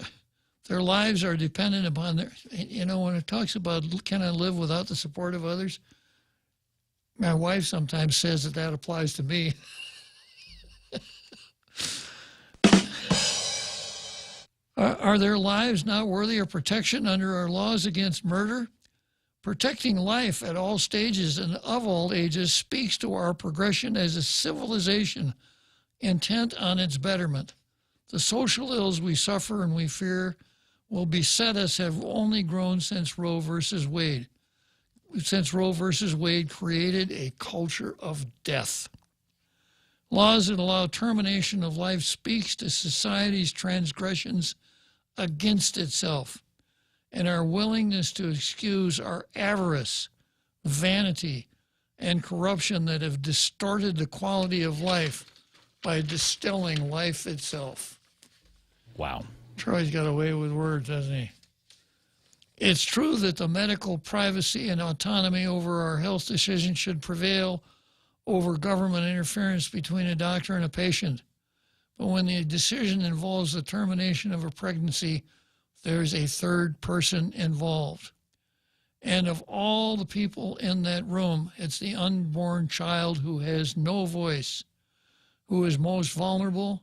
are dependent upon their, when it talks about cannot live without the support of others, my wife sometimes says that applies to me. Are their lives not worthy of protection under our laws against murder? Protecting life at all stages and of all ages speaks to our progression as a civilization intent on its betterment. The social ills we suffer and we fear will beset us have only grown since Roe versus Wade. Since Roe versus Wade created a culture of death. Laws that allow termination of life speaks to society's transgressions against itself and our willingness to excuse our avarice, vanity, and corruption that have distorted the quality of life by distilling life itself. Wow. Troy's got away with words, hasn't he? It's true that the medical privacy and autonomy over our health decisions should prevail over government interference between a doctor and a patient. But when the decision involves the termination of a pregnancy, there's a third person involved. And of all the people in that room, it's the unborn child who has no voice, who is most vulnerable,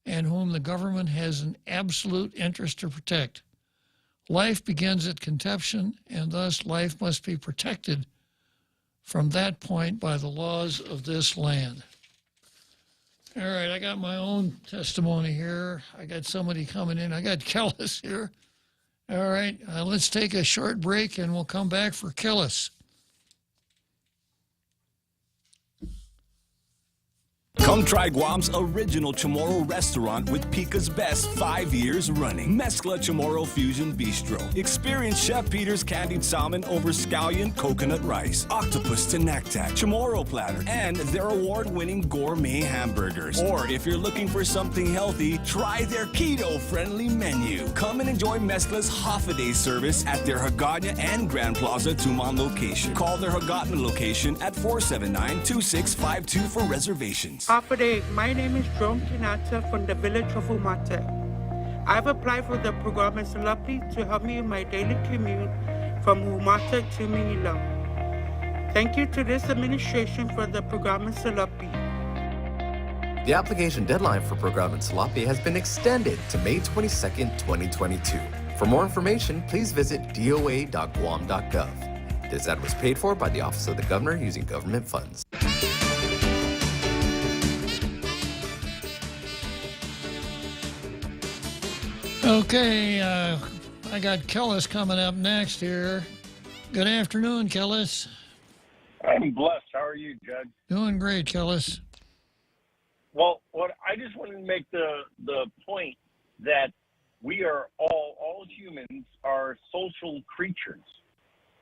and whom the government has an absolute interest to protect. Life begins at conception, and thus life must be protected from that point by the laws of this land. All right, I got my own testimony here. I got somebody coming in. I got Kellis here. All right, let's take a short break, and we'll come back for Kellis. Come try Guam's original Chamorro restaurant with Pica's best 5 years running. Mezcla Chamorro Fusion Bistro. Experience Chef Peter's candied salmon over scallion coconut rice, octopus tenactac, Chamorro platter, and their award-winning gourmet hamburgers. Or if you're looking for something healthy, try their keto-friendly menu. Come and enjoy Mezcla's half-a-day service at their Hagåtña and Grand Plaza Tumon location. Call their Hagåtña location at 479-2652 for reservations. Half a day. My name is John Kinata from the village of Umata. I've applied for the program in Salapi to help me in my daily commute from Umata to Manila. Thank you to this administration for the program in Salapi. The application deadline for program in Salapi has been extended to May 22nd, 2022. For more information, please visit doa.guam.gov. This ad was paid for by the Office of the Governor using government funds. Okay, I got Kellis coming up next here. Good afternoon, Kellis. I'm blessed. How are you, Judge? Doing great, Kellis. Well, I just wanted to make the point that we are all humans are social creatures,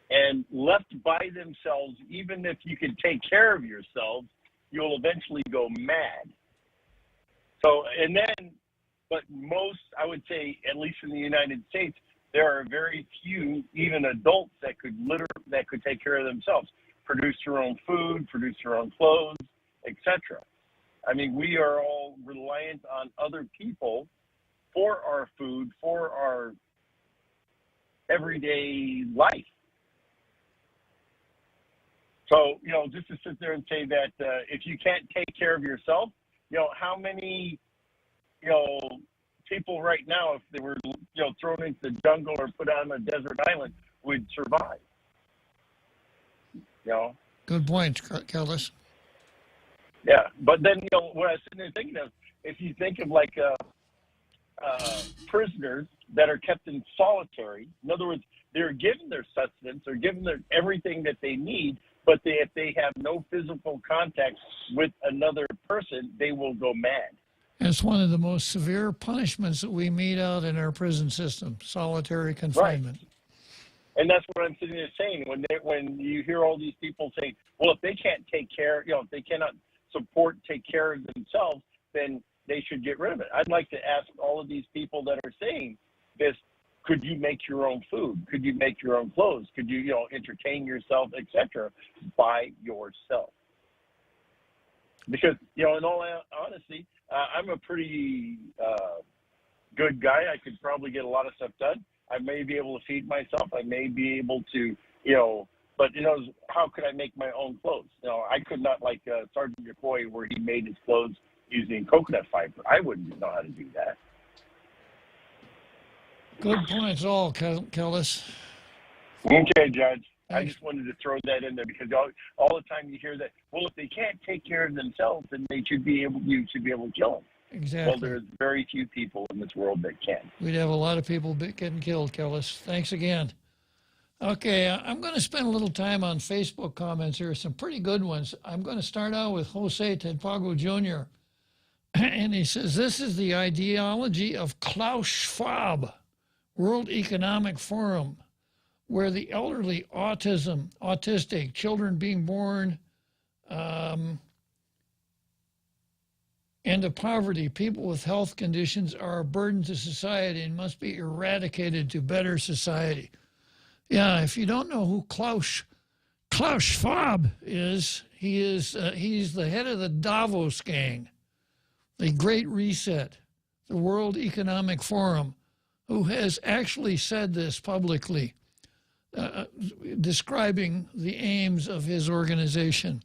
and left by themselves, even if you can take care of yourselves, you'll eventually go mad. So, but most, I would say, at least in the United States, there are very few, even adults, that could take care of themselves, produce their own food, produce their own clothes, etc. I mean, we are all reliant on other people for our food, for our everyday life. So, just to sit there and say that if you can't take care of yourself, how many, people right now, if they were, thrown into the jungle or put on a desert island, would survive? Good point, Kellis. Yeah, but then, what I was sitting there thinking of, if you think of like prisoners that are kept in solitary, in other words, they're given their sustenance, they're given their everything that they need, but if they have no physical contact with another person, they will go mad. It's one of the most severe punishments that we mete out in our prison system, solitary confinement. Right. And that's what I'm sitting there saying. When you hear all these people saying, well, if they can't take care, if they cannot take care of themselves, then they should get rid of it. I'd like to ask all of these people that are saying this, could you make your own food? Could you make your own clothes? Could you, entertain yourself, etc., by yourself? Because, in all honesty, I'm a pretty good guy. I could probably get a lot of stuff done. I may be able to feed myself. I may be able to, but, how could I make my own clothes? I could not, like Sergeant McCoy, where he made his clothes using coconut fiber. I wouldn't know how to do that. Good points all, Kellis. Okay, Judge. I just wanted to throw that in there because all the time you hear that, well, if they can't take care of themselves, then you should be able to kill them. Exactly. Well, there's very few people in this world that can. We'd have a lot of people getting killed, Kellis. Thanks again. Okay, I'm going to spend a little time on Facebook comments here, some pretty good ones. I'm going to start out with Jose Tedpago Jr., and he says, this is the ideology of Klaus Schwab, World Economic Forum, where the elderly, autistic, children being born into poverty, people with health conditions are a burden to society and must be eradicated to better society. Yeah, if you don't know who Klaus Schwab is, he's the head of the Davos gang, the Great Reset, the World Economic Forum, who has actually said this publicly, describing the aims of his organization.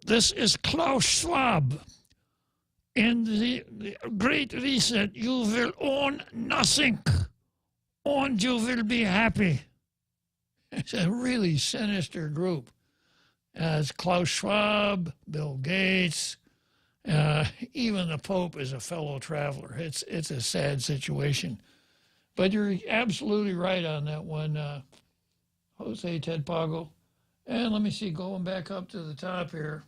This is Klaus Schwab. In the Great Reset, you will own nothing, and you will be happy. It's a really sinister group. It's Klaus Schwab, Bill Gates, even the Pope is a fellow traveler. It's a sad situation. But you're absolutely right on that one, Jose Tedpago. And let me see, going back up to the top here.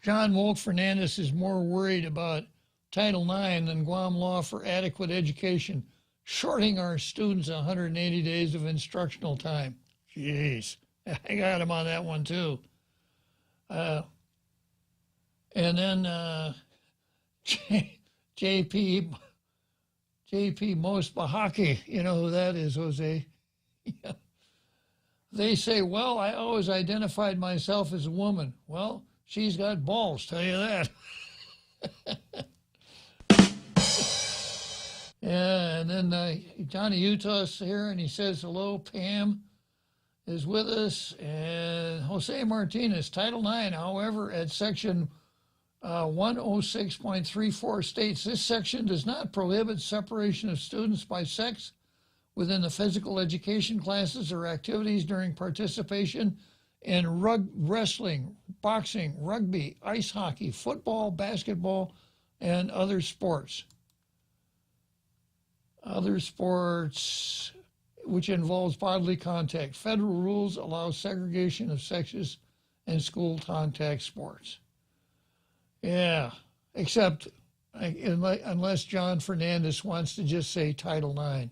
John Wolk Fernandez is more worried about Title IX than Guam law for adequate education, shorting our students 180 days of instructional time. Jeez, I got him on that one too. And then JP Mosbahaki, you know who that is, Jose? Yeah. They say, well, I always identified myself as a woman. Well, she's got balls, tell you that. Yeah, and then Johnny Utah's here, and he says, hello, Pam is with us. And Jose Martinez, Title IX, however, at Section 106.34 states, this section does not prohibit separation of students by sex within the physical education classes or activities during participation in wrestling, boxing, rugby, ice hockey, football, basketball, and other sports. Other sports which involves bodily contact. Federal rules allow segregation of sexes in school contact sports. Yeah, except unless John Fernandez wants to just say Title IX.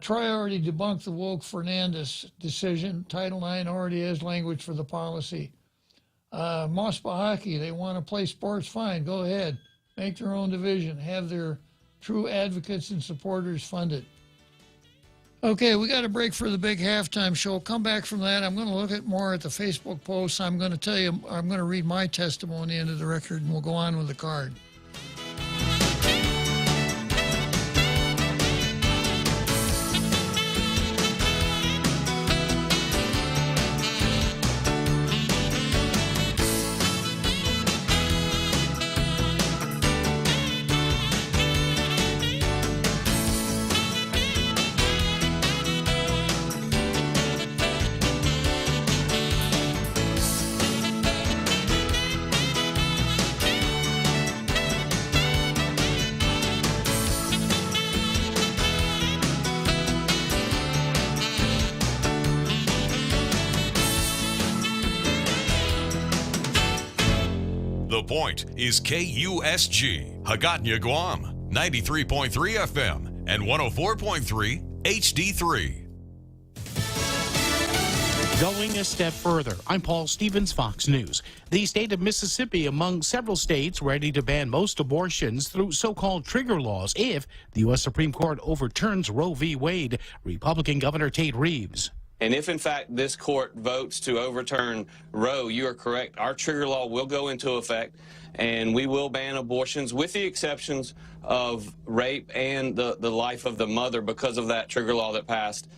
Troy already debunked the Wolk-Fernandez decision. Title IX already has language for the policy. Mosbahaki, they want to play sports, fine, go ahead. Make their own division. Have their true advocates and supporters funded. Okay, we got a break for the big halftime show. Come back from that. I'm going to look at more at the Facebook posts. I'm going to tell you, I'm going to read my testimony into the record, and we'll go on with the card. The Point is KUSG, Hagåtña, Guam, 93.3 FM and 104.3 HD3. Going a step further, I'm Paul Stevens, Fox News. The state of Mississippi among several states ready to ban most abortions through so-called trigger laws if the U.S. Supreme Court overturns Roe v. Wade. Republican Governor Tate Reeves. And if, in fact, this court votes to overturn Roe, you are correct. Our trigger law will go into effect, and we will ban abortions with the exceptions of rape and the life of the mother because of that trigger law that passed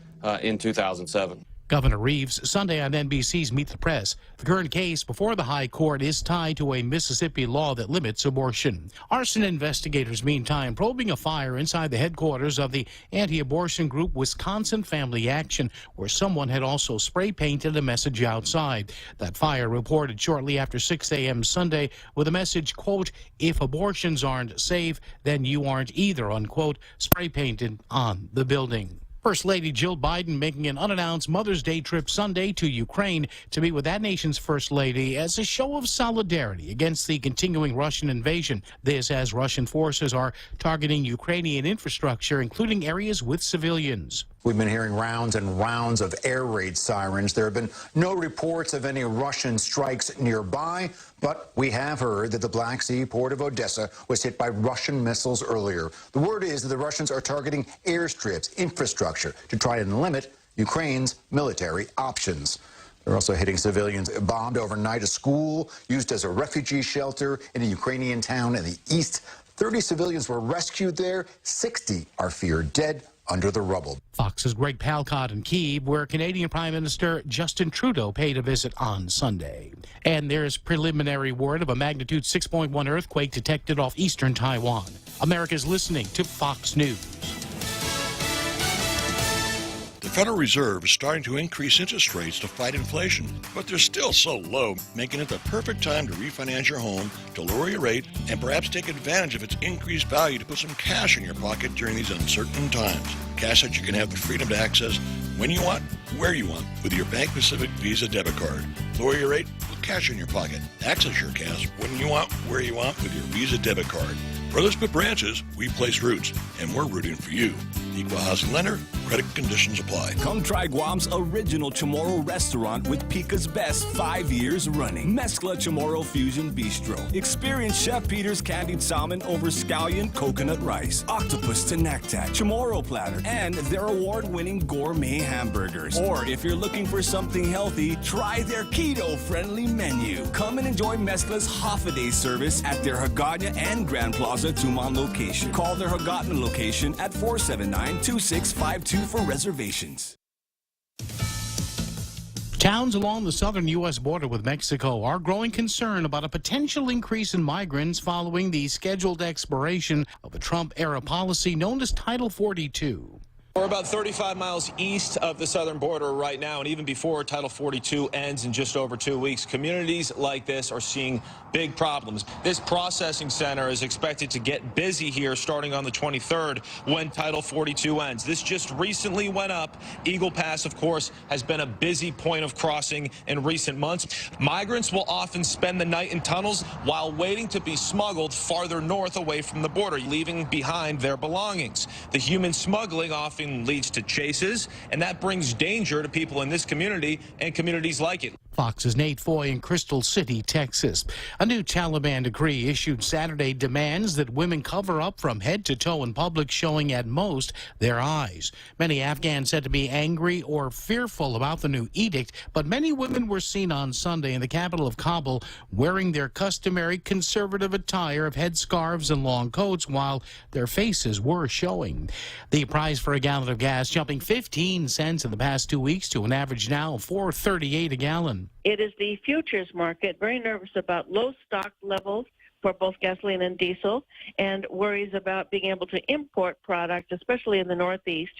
in 2007. Governor Reeves, Sunday on NBC's Meet the Press. The current case before the High Court is tied to a Mississippi law that limits abortion. Arson investigators, meantime, probing a fire inside the headquarters of the anti-abortion group Wisconsin Family Action, where someone had also spray painted a message outside. That fire reported shortly after 6 a.m. Sunday with a message, quote, "If abortions aren't safe, then you aren't either," unquote, spray painted on the building. First Lady Jill Biden making an unannounced Mother's Day trip Sunday to Ukraine to meet with that nation's First Lady as a show of solidarity against the continuing Russian invasion. This as Russian forces are targeting Ukrainian infrastructure, including areas with civilians. We've been hearing rounds and rounds of air raid sirens. There have been no reports of any Russian strikes nearby, but we have heard that the Black Sea port of Odessa was hit by Russian missiles earlier. The word is that the Russians are targeting airstrips, infrastructure, to try and limit Ukraine's military options. They're also hitting civilians. Bombed overnight a school used as a refugee shelter in a Ukrainian town in the east. 30 civilians were rescued there. 60 are feared dead under the rubble. Fox's Greg Palcott in Kyiv, where Canadian Prime Minister Justin Trudeau paid a visit on Sunday. And there's preliminary word of a magnitude 6.1 earthquake detected off eastern Taiwan. America's listening to Fox News. The Federal Reserve is starting to increase interest rates to fight inflation, but they're still so low, making it the perfect time to refinance your home, to lower your rate, and perhaps take advantage of its increased value to put some cash in your pocket during these uncertain times. Cash that you can have the freedom to access when you want, where you want, with your Bank Pacific Visa debit card. Lower your rate, put cash in your pocket. Access your cash when you want, where you want, with your Visa debit card. For those good branches, we place roots, and we're rooting for you. Equal housing lender, credit conditions apply. Come try Guam's original Chamorro restaurant with Pica's Best 5 years running. Mezcla Chamorro Fusion Bistro. Experience Chef Peter's candied salmon over scallion coconut rice, octopus to naktak, Chamorro platter, and their award-winning gourmet hamburgers. Or if you're looking for something healthy, try their keto-friendly menu. Come and enjoy Mezcla's half-a-day service at their Hagåtña and Grand Plaza Tumon location. Call their Hagåtña location at 479-2652 for reservations. Towns along the southern U.S. border with Mexico are growing concern about a potential increase in migrants following the scheduled expiration of a Trump-era policy known as Title 42. We're about 35 miles east of the southern border right now, and even before Title 42 ends in just over 2 weeks, communities like this are seeing big problems. This processing center is expected to get busy here starting on the 23rd when Title 42 ends. This just recently went up. Eagle Pass, of course, has been a busy point of crossing in recent months. Migrants will often spend the night in tunnels while waiting to be smuggled farther north away from the border, leaving behind their belongings. The human smuggling often often leads to chases, and that brings danger to people in this community and communities like it. Fox's Nate Foy in Crystal City, Texas. A new Taliban decree issued Saturday demands that women cover up from head to toe in public, showing at most their eyes. Many Afghans said to be angry or fearful about the new edict, but many women were seen on Sunday in the capital of Kabul wearing their customary conservative attire of headscarves and long coats while their faces were showing. The price for a gallon of gas jumping 15 cents in the past 2 weeks to an average now of $4.38 a gallon. It is the futures market, very nervous about low stock levels for both gasoline and diesel, and worries about being able to import product, especially in the Northeast,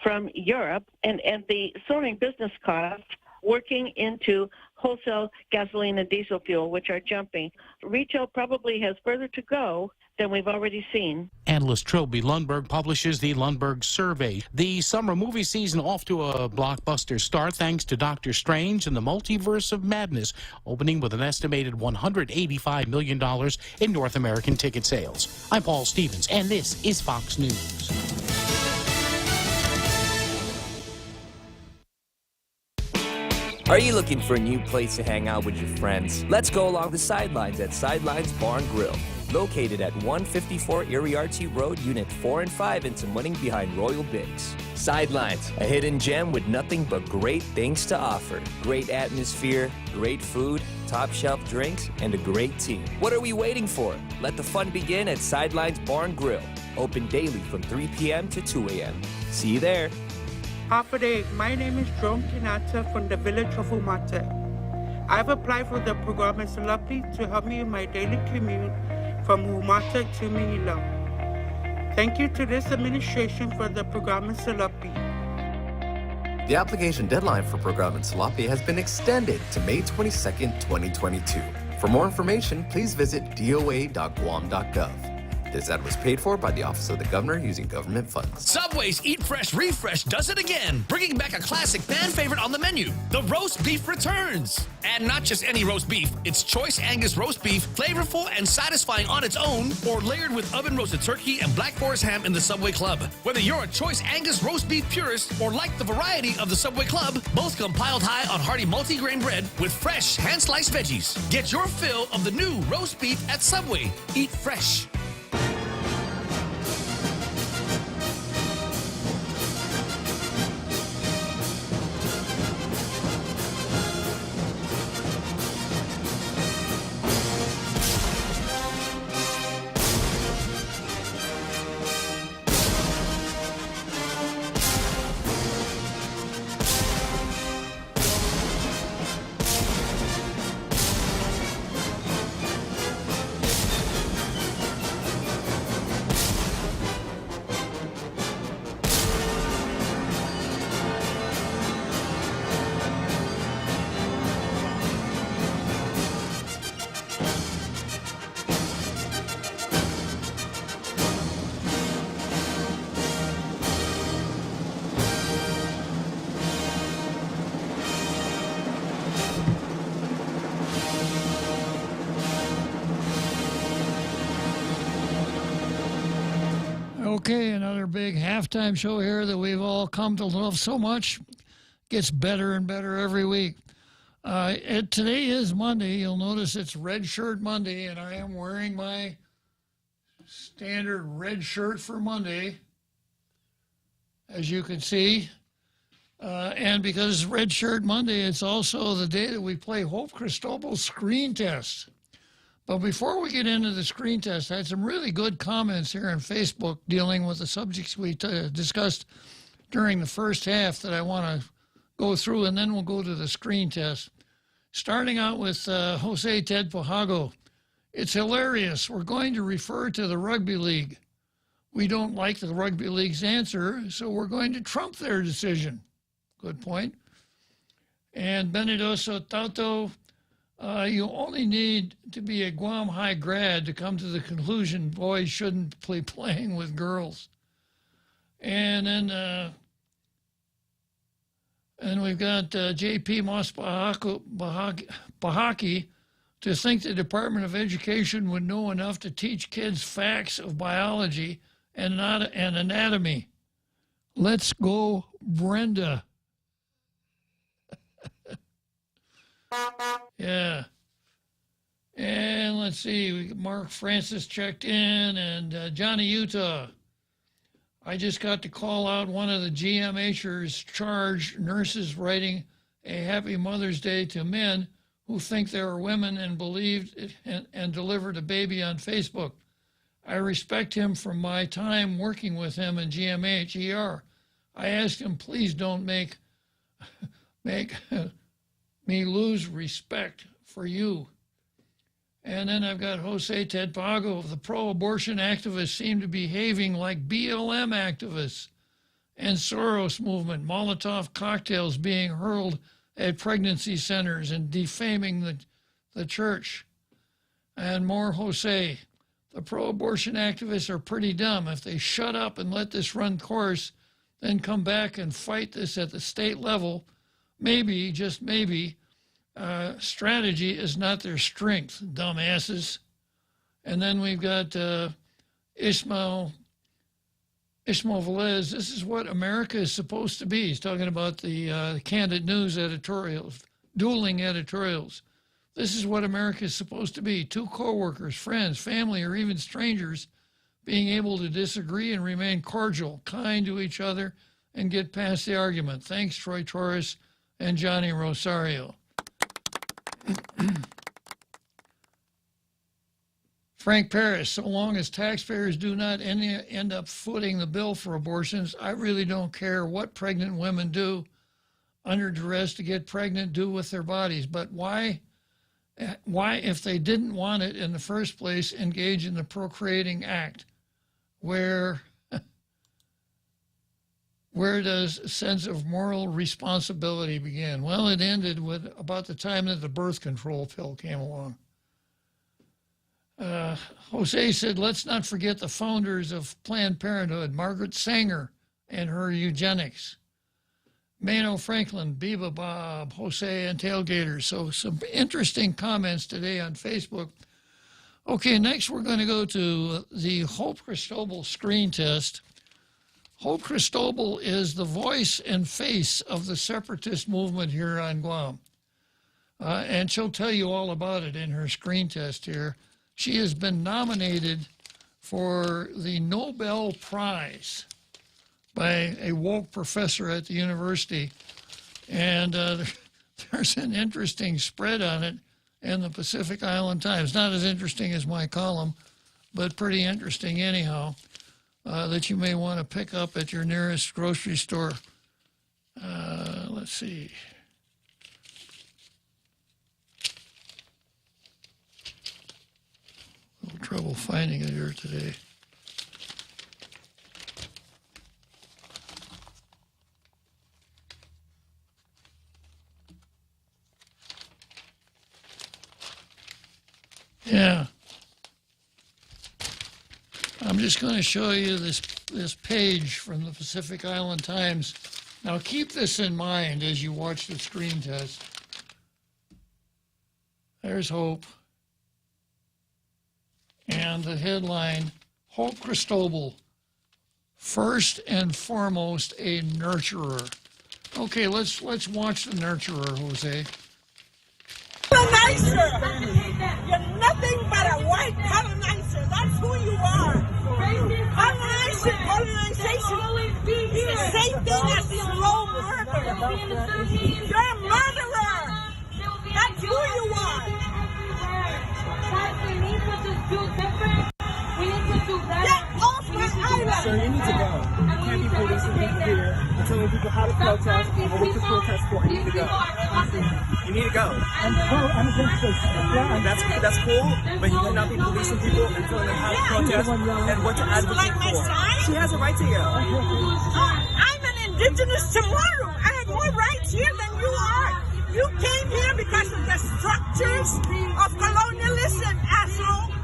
from Europe, and the soaring business costs working into wholesale gasoline and diesel fuel, which are jumping. Retail probably has further to go than we've already seen. Analyst Trilby Lundberg publishes the Lundberg Survey. The summer movie season off to a blockbuster start thanks to Doctor Strange and the Multiverse of Madness, opening with an estimated $185 million in North American ticket sales. I'm Paul Stevens, and this is Fox News. Are you looking for a new place to hang out with your friends? Let's go along the sidelines at Sidelines Bar and Grill. Located at 154 Iriarty Road, Unit 4 and 5 in Tamuning behind Royal Bigs. Sidelines, a hidden gem with nothing but great things to offer. Great atmosphere, great food, top shelf drinks, and a great team. What are we waiting for? Let the fun begin at Sidelines Bar and Grill. Open daily from 3 p.m. to 2 a.m. See you there. Half a day. My name is John Kinata from the village of Umata. I've applied for the program in Salapi to help me in my daily commute from Umata to Manila. Thank you to this administration for the program in Salapi. The application deadline for program in Salapi has been extended to May 22nd, 2022. For more information, please visit doa.guam.gov. This ad was paid for by the Office of the Governor using government funds. Subway's Eat Fresh Refresh does it again, bringing back a classic fan favorite on the menu. The roast beef returns. And not just any roast beef, it's choice Angus roast beef, flavorful and satisfying on its own, or layered with oven-roasted turkey and Black Forest ham in the Subway Club. Whether you're a choice Angus roast beef purist or like the variety of the Subway Club, both come piled high on hearty multi-grain bread with fresh hand-sliced veggies. Get your fill of the new roast beef at Subway. Eat fresh. Okay, another big halftime show here that we've all come to love so much. Gets better and better every week. Today is Monday. You'll notice it's Red Shirt Monday, and I am wearing my standard red shirt for Monday, as you can see. And because it's Red Shirt Monday, it's also the day that we play Hope Cristobal's screen test. But before we get into the screen test, I had some really good comments here on Facebook dealing with the subjects we discussed during the first half that I want to go through, and then we'll go to the screen test. Starting out with Jose Ted Pajago. It's hilarious. We're going to refer to the rugby league. We don't like the rugby league's answer, so we're going to trump their decision. Good point. And Benedetto Tauto, you only need to be a Guam High grad to come to the conclusion boys shouldn't be playing with girls. And then and we've got J.P. Moss Bahaki to think the Department of Education would know enough to teach kids facts of biology and anatomy. Let's go, Brenda. Yeah. And let's see, Mark Francis checked in, and Johnny Utah. I just got to call out one of the GMHers charged nurses writing a Happy Mother's Day to men who think they are women and believed it and delivered a baby on Facebook. I respect him from my time working with him in GMH-ER. I asked him, please don't make me lose respect for you. And then I've got Jose Tedpago. The pro-abortion activists seem to be behaving like BLM activists. And Soros movement, Molotov cocktails being hurled at pregnancy centers and defaming the church. And more Jose. The pro-abortion activists are pretty dumb. If they shut up and let this run course, then come back and fight this at the state level, maybe, just maybe, strategy is not their strength, dumbasses. And then we've got Ismael Velez. This is what America is supposed to be. He's talking about the Candid News editorials, dueling editorials. This is what America is supposed to be. Two coworkers, friends, family, or even strangers being able to disagree and remain cordial, kind to each other, and get past the argument. Thanks, Troy Torres and Johnny Rosario. Frank Paris, so long as taxpayers do not end up footing the bill for abortions, I really don't care what pregnant women do under duress to get pregnant, do with their bodies. But why, if they didn't want it in the first place, engage in the procreating act? Where does a sense of moral responsibility begin? Well, it ended with about the time that the birth control pill came along. Jose said, let's not forget the founders of Planned Parenthood, Margaret Sanger and her eugenics. Mano Franklin, Biba Bob, Jose, and Tailgaters. So some interesting comments today on Facebook. Okay, next we're going to go to the Hope Cristobal screen test. Hope Cristobal is the voice and face of the separatist movement here on Guam. And she'll tell you all about it in her screen test here. She has been nominated for the Nobel Prize by a woke professor at the university. And there's an interesting spread on it in the Pacific Island Times. Not as interesting as my column, but pretty interesting anyhow, that you may want to pick up at your nearest grocery store. Let's see. A little trouble finding it here today. Yeah. I'm just going to show you this page from the Pacific Island Times. Now keep this in mind as you watch the screen test. There's Hope. And the headline, Hope Cristobal, first and foremost a nurturer. Okay, let's watch the nurturer, Jose. Colonizer! You're nothing but a white colonizer. That's who you are. Colonization is the same thing as slow murder. You're a murderer. That's who you are. We need to just do different. We need to do better. Get off my island. Sir, you need to go. You can't be policing people here and telling people how to protest or what to protest for. You need to go. You need to go. I'm against this. Yeah, that's cool, but you cannot be policing people and telling them how to protest and what to advocate for. She has a right to go. I'm an indigenous tomorrow. I have more rights here than you are. You came here because of the structures of colonialism, asshole.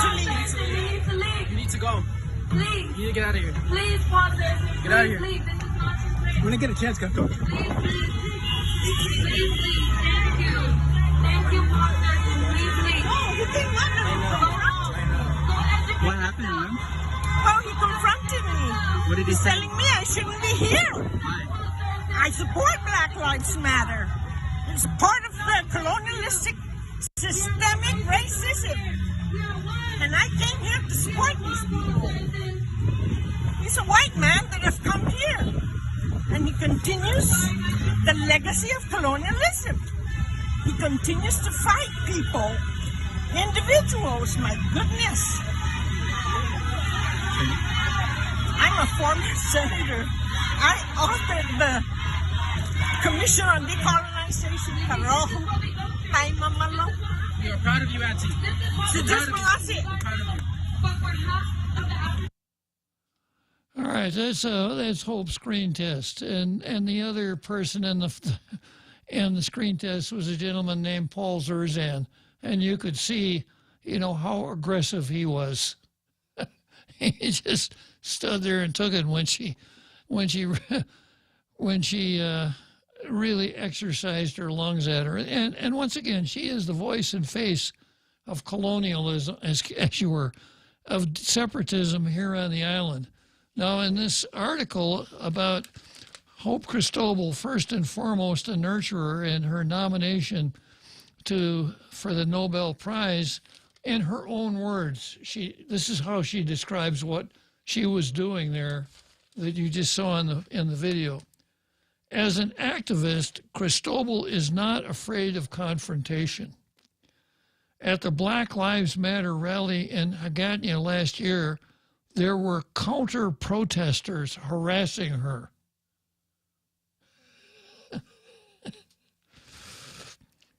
to leave. You need to go. Please. You need to get out of here. Please pause this. Get out of here. Please, this is not your place. When I get a chance, go. Please. Thank you. Thank you, partner. Please leave. No, you did not What happened, ma'am? Oh, he confronted me. What did he He's say? telling me I shouldn't be here. I support Black Lives Matter. It's part of the colonialistic systemic racism. And I came here to support these people. He's a white man that has come here. And he continues the legacy of colonialism. He continues to fight people, individuals, my goodness. I'm a former senator. I authored the Commission on Decolonization. Karohu. Hi, Mamalo. We're proud of you, Auntie. So just Malasi. All right, that's Hope's screen test, and the other person in the screen test was a gentleman named Paul Zerzan, and you could see, how aggressive he was. He just stood there and took it when she really exercised her lungs at her. And once again, she is the voice and face of colonialism, as you were, of separatism here on the island. Now, in this article about Hope Cristobal, first and foremost a nurturer, and her nomination for the Nobel Prize, in her own words, this is how she describes what she was doing there that you just saw in the video. As an activist, Cristobal is not afraid of confrontation. At the Black Lives Matter rally in Hagatna last year, there were counter-protesters harassing her.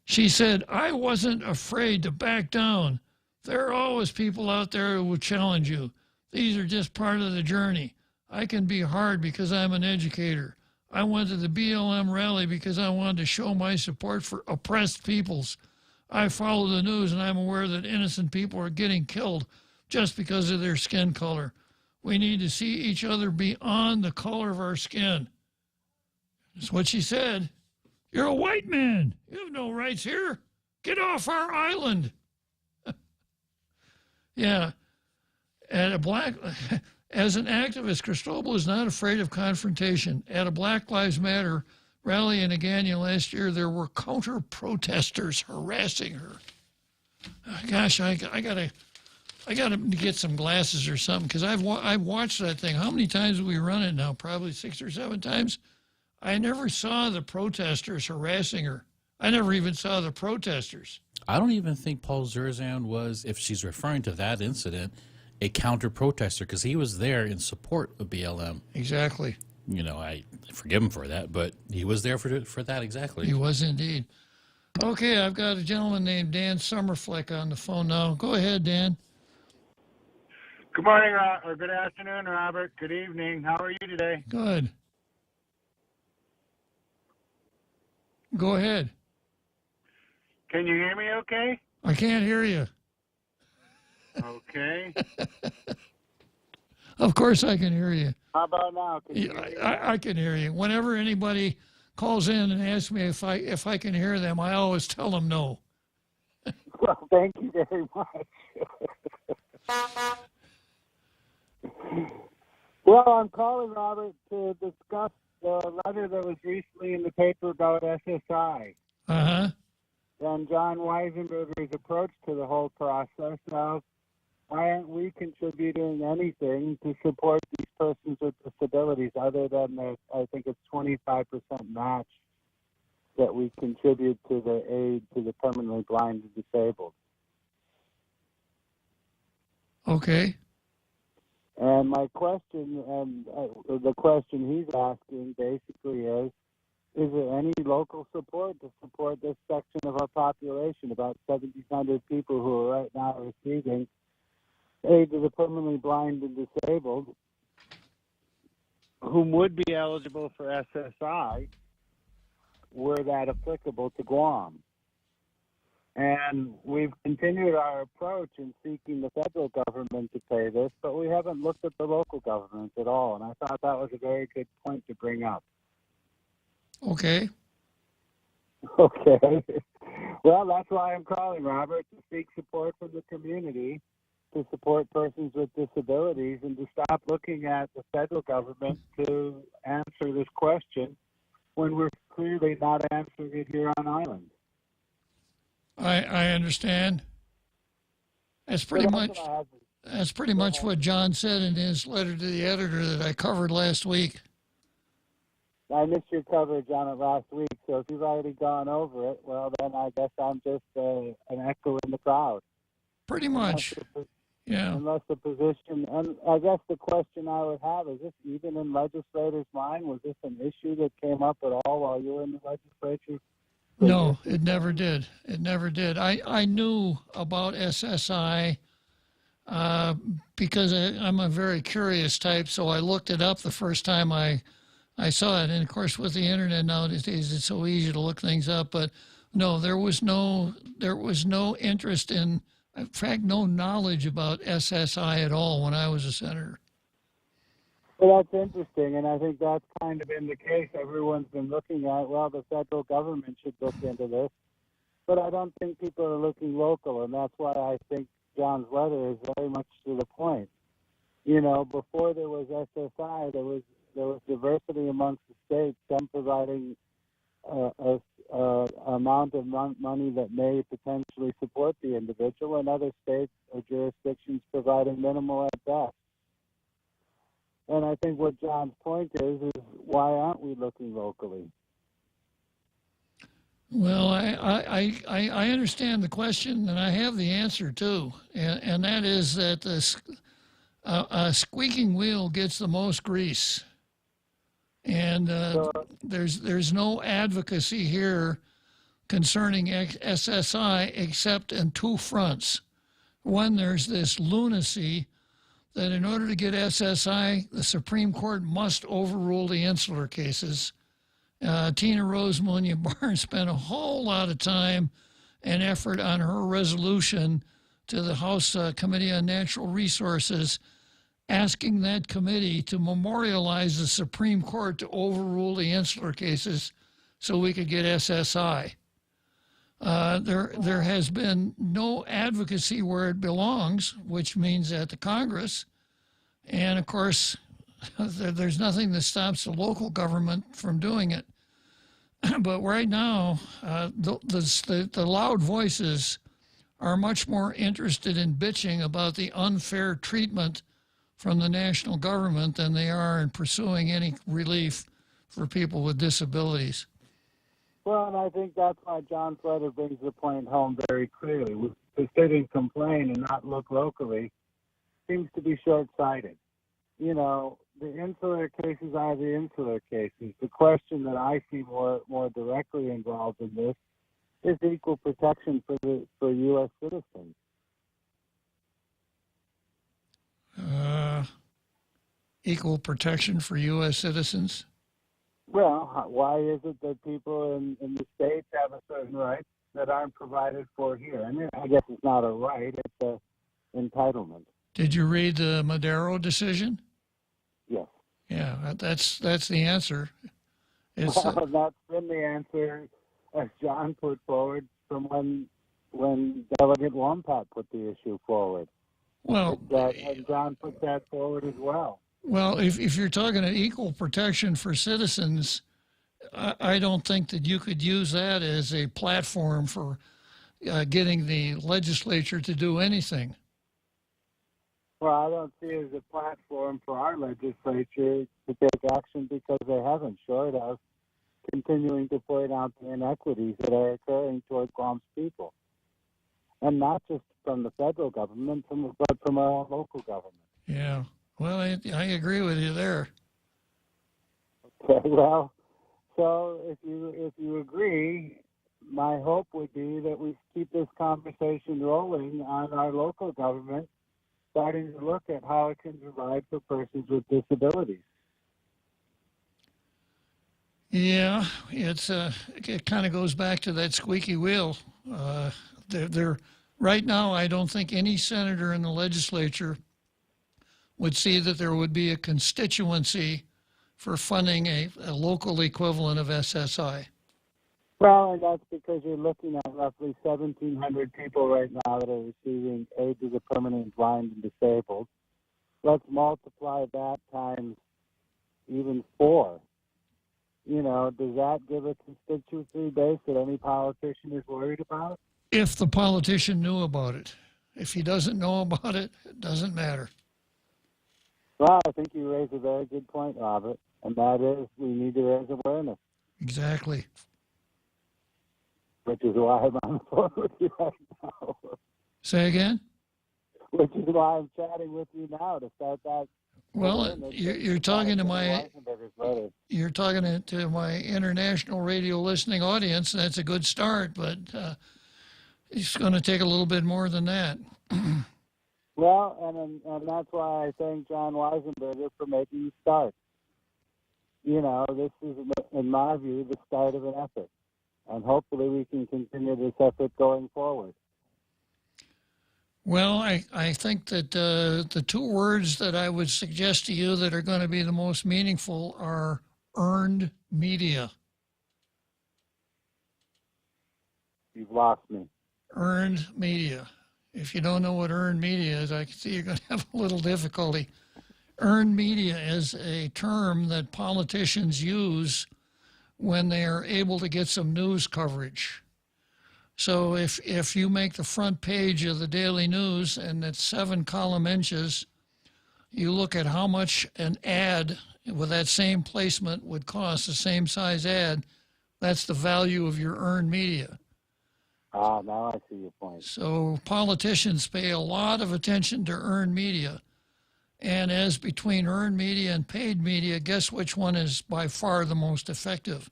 She said, "I wasn't afraid to back down. There are always people out there who will challenge you. These are just part of the journey. I can be hard because I'm an educator. I went to the BLM rally because I wanted to show my support for oppressed peoples. I follow the news and I'm aware that innocent people are getting killed just because of their skin color. We need to see each other beyond the color of our skin." That's what she said. "You're a white man. You have no rights here. Get off our island." Yeah. As an activist, Cristobal is not afraid of confrontation. At a Black Lives Matter rally in Agana last year, there were counter-protesters harassing her. Gosh, I gotta get some glasses or something, because I've watched that thing. How many times have we run it now? Probably 6 or 7 times. I never saw the protesters harassing her. I never even saw the protesters. I don't even think Paul Zerzan was, if she's referring to that incident, a counter-protester, because he was there in support of BLM. Exactly. I forgive him for that, but he was there for that exactly. He was indeed. Okay, I've got a gentleman named Dan Summerfleck on the phone now. Go ahead, Dan. Good morning, or good afternoon, Robert. Good evening. How are you today? Good. Go ahead. Can you hear me okay? I can't hear you. Okay. Of course I can hear you. How about now? Can you hear me? I can hear you. Whenever anybody calls in and asks me if I can hear them, I always tell them no. Well, thank you very much. Well, I'm calling, Robert, to discuss the letter that was recently in the paper about SSI. Uh-huh. And John Weisenberger's approach to the whole process. Now, why aren't we contributing anything to support these persons with disabilities other than the, I think it's 25% match that we contribute to the aid to the permanently blind and disabled? Okay. And my question, and the question he's asking basically is there any local support to support this section of our population, about 1,700 people who are right now receiving aid to the permanently blind and disabled, whom would be eligible for SSI were that applicable to Guam? And we've continued our approach in seeking the federal government to pay this, but we haven't looked at the local governments at all. And I thought that was a very good point to bring up. Okay. Okay. Well, that's why I'm calling, Robert, to seek support from the community, to support persons with disabilities, and to stop looking at the federal government to answer this question when we're clearly not answering it here on island. I understand. That's pretty much what John said in his letter to the editor that I covered last week. I missed your coverage on it last week, so if you've already gone over it, well, then I guess I'm just an echo in the crowd. Pretty much, yeah. Unless the position, and I guess the question I would have is this even in legislators' mind? Was this an issue that came up at all while you were in the legislature? No, it never did. It never did. I knew about SSI because I'm a very curious type, so I looked it up the first time I saw it. And, of course, with the Internet nowadays, it's so easy to look things up. But, no, there was no interest in fact, no knowledge about SSI at all when I was a senator. Well, that's interesting, and I think that's kind of been the case. Everyone's been looking at, well, the federal government should look into this. But I don't think people are looking local, and that's why I think John's letter is very much to the point. You know, before there was SSI, there was diversity amongst the states, some providing a amount of money that may potentially support the individual, and other states or jurisdictions providing minimal at best. And I think what John's point is why aren't we looking locally? Well, I understand the question, and I have the answer too, and that is that a squeaking wheel gets the most grease, and there's no advocacy here concerning SSI except in two fronts. One, there's this lunacy that in order to get SSI, the Supreme Court must overrule the insular cases. Tina Rose Munya Barnes spent a whole lot of time and effort on her resolution to the House Committee on Natural Resources, asking that committee to memorialize the Supreme Court to overrule the insular cases so we could get SSI. There has been no advocacy where it belongs, which means at the Congress. And, of course, there's nothing that stops the local government from doing it. But right now, the loud voices are much more interested in bitching about the unfair treatment from the national government than they are in pursuing any relief for people with disabilities. Well, and I think that's why John's letter brings the point home very clearly. To sit and complain and not look locally seems to be short-sighted. You know, the insular cases are the insular cases. The question that I see more directly involved in this is equal protection for U.S. citizens. Equal protection for U.S. citizens? Well, why is it that people in the States have a certain right that aren't provided for here? I mean, I guess it's not a right, it's an entitlement. Did you read the Madero decision? Yes. Yeah, that's the answer. Well, that's been the answer, as John put forward, from when Delegate Wampat put the issue forward. Well, and John put that forward as well. Well, if you're talking about equal protection for citizens, I don't think that you could use that as a platform for getting the legislature to do anything. Well, I don't see it as a platform for our legislature to take action because they haven't, short of continuing to point out the inequities that are occurring toward Guam's people. And not just from the federal government, but from our local government. Yeah. Well, I agree with you there. Okay, well, so if you agree, my hope would be that we keep this conversation rolling on our local government, starting to look at how it can provide for persons with disabilities. Yeah, it kind of goes back to that squeaky wheel They're right now, I don't think any senator in the legislature would see that there would be a constituency for funding a local equivalent of SSI. Well, and that's because you're looking at roughly 1,700 people right now that are receiving aid to the permanently blind and disabled. Let's multiply that times even 4. You know, does that give a constituency base that any politician is worried about? If the politician knew about it. If he doesn't know about it, it doesn't matter. Well, I think you raise a very good point, Robert, and that is we need to raise awareness. Exactly. Which is why I'm on the phone with you right now. Say again? Which is why I'm chatting with you now, to start that. Well, you're talking to my international radio listening audience, and that's a good start, but it's going to take a little bit more than that. Well, and that's why I thank John Weisenberger for making the start. You know, this is, in my view, the start of an effort. And hopefully we can continue this effort going forward. Well, I think that the 2 words that I would suggest to you that are going to be the most meaningful are earned media. You've lost me. Earned media. If you don't know what earned media is, I can see you're going to have a little difficulty. Earned media is a term that politicians use when they are able to get some news coverage. So if you make the front page of the Daily News and it's 7 column inches, you look at how much an ad with that same placement would cost, the same size ad, that's the value of your earned media. Ah, now I see your point. So politicians pay a lot of attention to earned media. And as between earned media and paid media, guess which one is by far the most effective?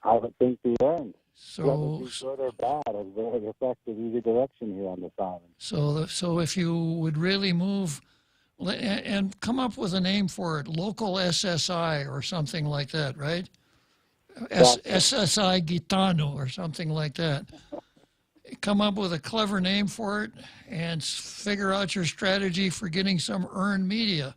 I would think the earned. So, whether it's good or bad, is very effective either direction here on this island. So if you would really move and come up with a name for it, local SSI or something like that, right? SSI Gitano or something like that. Come up with a clever name for it and figure out your strategy for getting some earned media.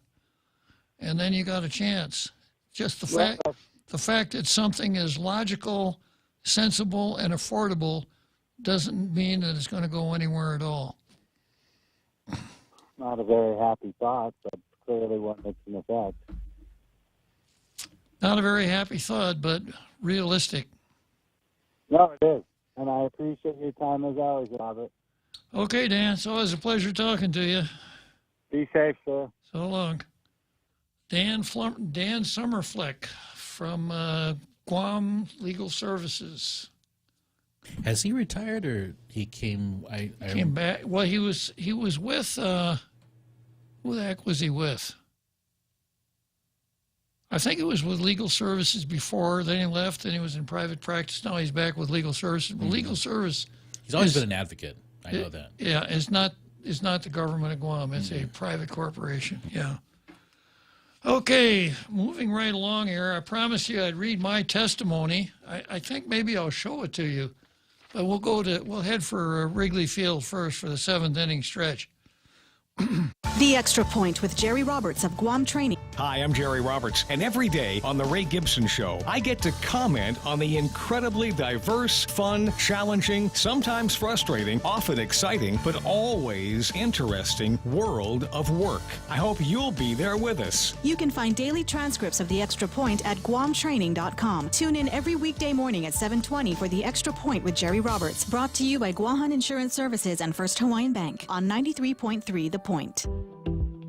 And then you got a chance. Just the fact that something is logical, sensible, and affordable doesn't mean that it's going to go anywhere at all. Not a very happy thought, but clearly one that's an effect. Not a very happy thought, but realistic. No, it is. And I appreciate your time as always, Robert. Okay, Dan. It's always a pleasure talking to you. Be safe, sir. So long. Dan Summerfleck from Guam Legal Services. Has he retired or he came? Came back. Well, he was with. Who the heck was he with? I think it was with Legal Services before. Then he left, and he was in private practice. Now he's back with Legal Services. But Legal Service. He's always been an advocate. I know that. Yeah, it's not the government of Guam. It's a private corporation. Yeah. Okay, moving right along here. I promised you I'd read my testimony. I think maybe I'll show it to you. But we'll head for Wrigley Field first for the 7th inning stretch. The Extra Point with Jerry Roberts of Guam Training. Hi, I'm Jerry Roberts, and every day on The Ray Gibson Show, I get to comment on the incredibly diverse, fun, challenging, sometimes frustrating, often exciting, but always interesting world of work. I hope you'll be there with us. You can find daily transcripts of The Extra Point at guamtraining.com. Tune in every weekday morning at 7:20 for The Extra Point with Jerry Roberts, brought to you by Guahan Insurance Services and First Hawaiian Bank on 93.3 The Point.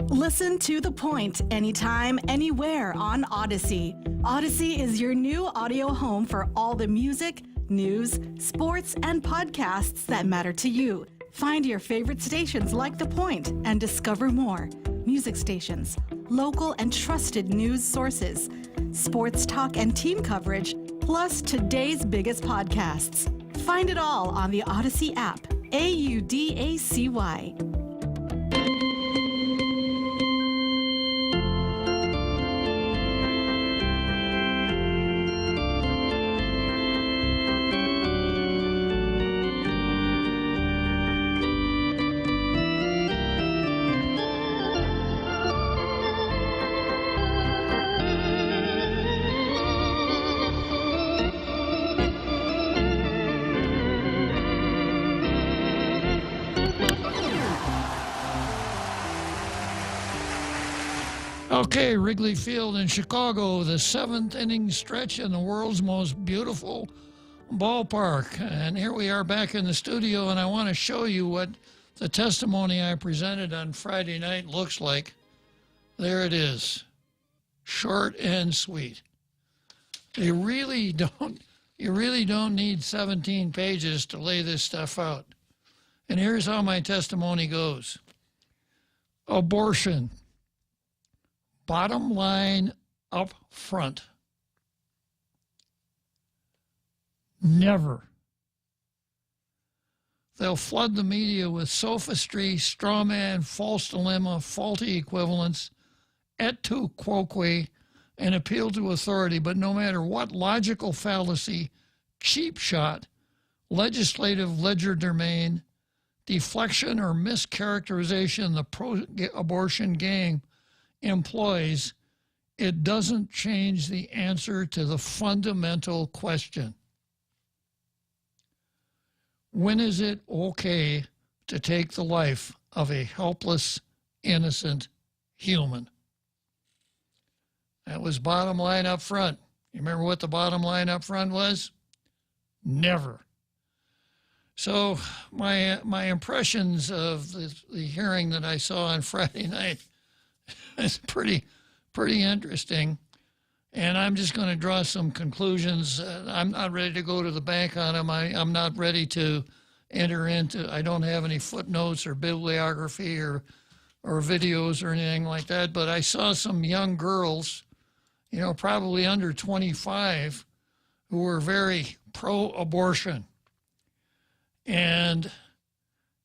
Listen to The Point anytime, anywhere on Odyssey. Odyssey is your new audio home for all the music, news, sports, and podcasts that matter to you. Find your favorite stations like The Point and discover more. Music stations, local and trusted news sources, sports talk and team coverage, plus today's biggest podcasts. Find it all on the Odyssey app. AUDACY. Okay, Wrigley Field in Chicago, the 7th inning stretch in the world's most beautiful ballpark. And here we are back in the studio, and I want to show you what the testimony I presented on Friday night looks like. There it is. Short and sweet. You really don't need 17 pages to lay this stuff out. And here's how my testimony goes. Abortion. Bottom line up front. Never. They'll flood the media with sophistry, straw man, false dilemma, faulty equivalence, et tu quoque, and appeal to authority. But no matter what logical fallacy, cheap shot, legislative legerdemain, deflection, or mischaracterization the pro-abortion gang employs, it doesn't change the answer to the fundamental question. When is it okay to take the life of a helpless, innocent human? That was bottom line up front. You remember what the bottom line up front was? Never. So my impressions of the hearing that I saw on Friday night is pretty interesting. And I'm just going to draw some conclusions. I'm not ready to go to the bank on them. I'm not ready to enter into, I don't have any footnotes or bibliography or videos or anything like that. But I saw some young girls, probably under 25, who were very pro-abortion. And,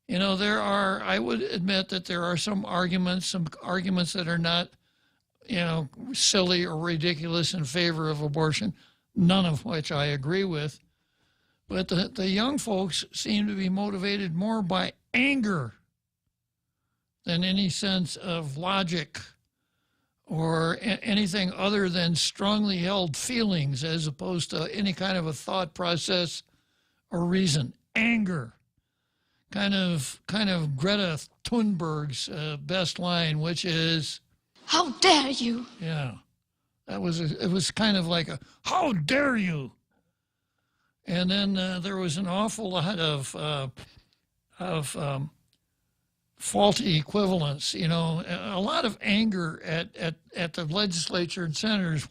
I would admit that there are some arguments that are not, silly or ridiculous in favor of abortion, none of which I agree with. But the young folks seem to be motivated more by anger than any sense of logic or anything other than strongly held feelings, as opposed to any kind of a thought process or reason. Anger. Kind of Greta Thunberg's best line, which is, "How dare you?" Yeah, it was kind of like a, "How dare you?" And then there was an awful lot of faulty equivalence. A lot of anger at the legislature and senators.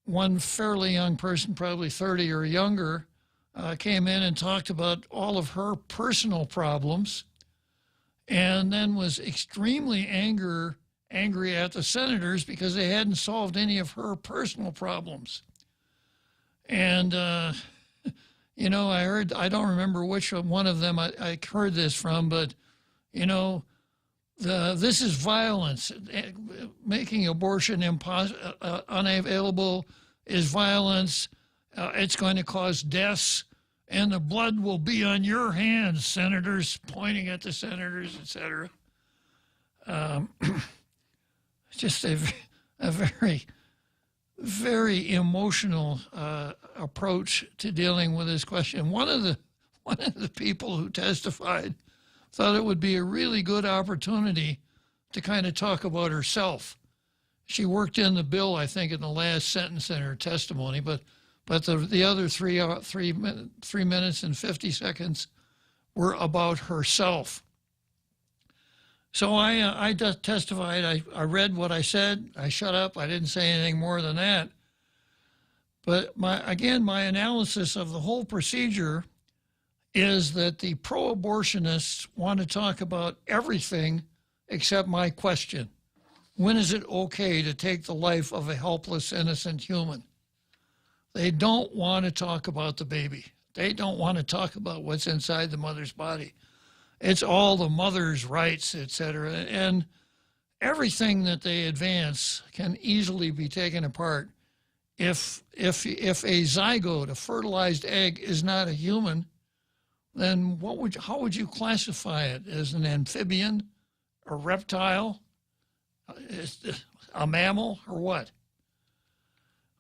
One fairly young person, probably 30 or younger, came in and talked about all of her personal problems, and then was extremely angry at the senators because they hadn't solved any of her personal problems. And, I don't remember which one of them I heard this from, but, this is violence. Making abortion unavailable is violence. It's going to cause deaths, and the blood will be on your hands, senators, pointing at the senators, etc. Just a very, very emotional approach to dealing with this question. One of the people who testified thought it would be a really good opportunity to kind of talk about herself. She worked in the bill, I think, in the last sentence in her testimony, but the other 3 minutes and 50 seconds were about herself. So I testified. I read what I said. I shut up. I didn't say anything more than that. But my analysis of the whole procedure is that the pro-abortionists want to talk about everything except my question. When is it okay to take the life of a helpless, innocent human? They don't want to talk about the baby. They don't want to talk about what's inside the mother's body. It's all the mother's rights, etc. And everything that they advance can easily be taken apart. If a zygote, a fertilized egg, is not a human, then how would you classify it? As an amphibian, a reptile, a mammal, or what?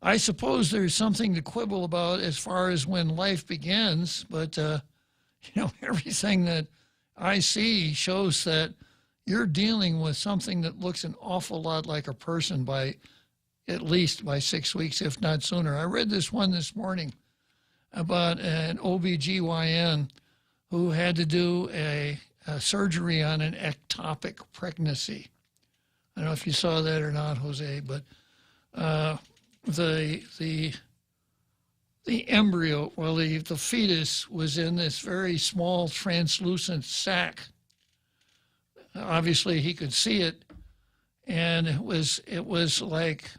I suppose there's something to quibble about as far as when life begins, but everything that I see shows that you're dealing with something that looks an awful lot like a person by at least by 6 weeks, if not sooner. I read this one this morning about an OBGYN who had to do a surgery on an ectopic pregnancy. I don't know if you saw that or not, Jose, but the embryo, well, the fetus was in this very small translucent sac. Obviously, he could see it, and it was like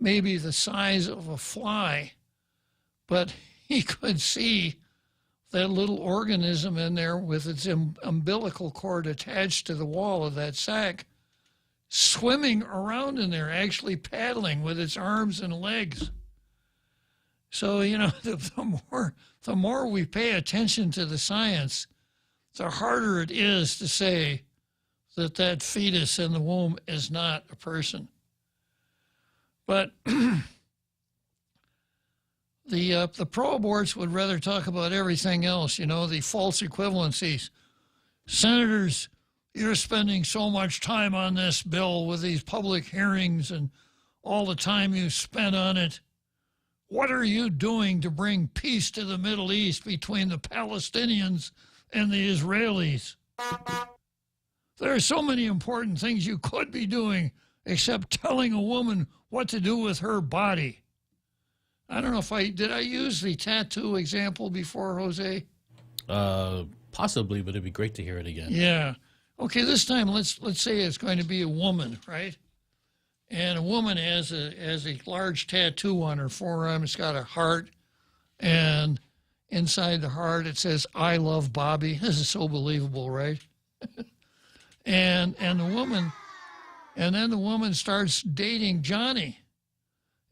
maybe the size of a fly, but he could see that little organism in there with its umbilical cord attached to the wall of that sac, swimming around in there, actually paddling with its arms and legs. So, you know, the more we pay attention to the science, the harder it is to say that fetus in the womb is not a person. But the pro-aborts would rather talk about everything else, you know, the false equivalencies. Senators, you're spending so much time on this bill with these public hearings and all the time you spent on it. What are you doing to bring peace to the Middle East between the Palestinians and the Israelis? There are so many important things you could be doing except telling a woman what to do with her body. I don't know if did I use the tattoo example before, Jose? Possibly, but it'd be great to hear it again. Yeah. Okay, this time let's say it's going to be a woman, right? And a woman has a large tattoo on her forearm. It's got a heart, and inside the heart it says, "I love Bobby." This is so believable, right? and then the woman starts dating Johnny.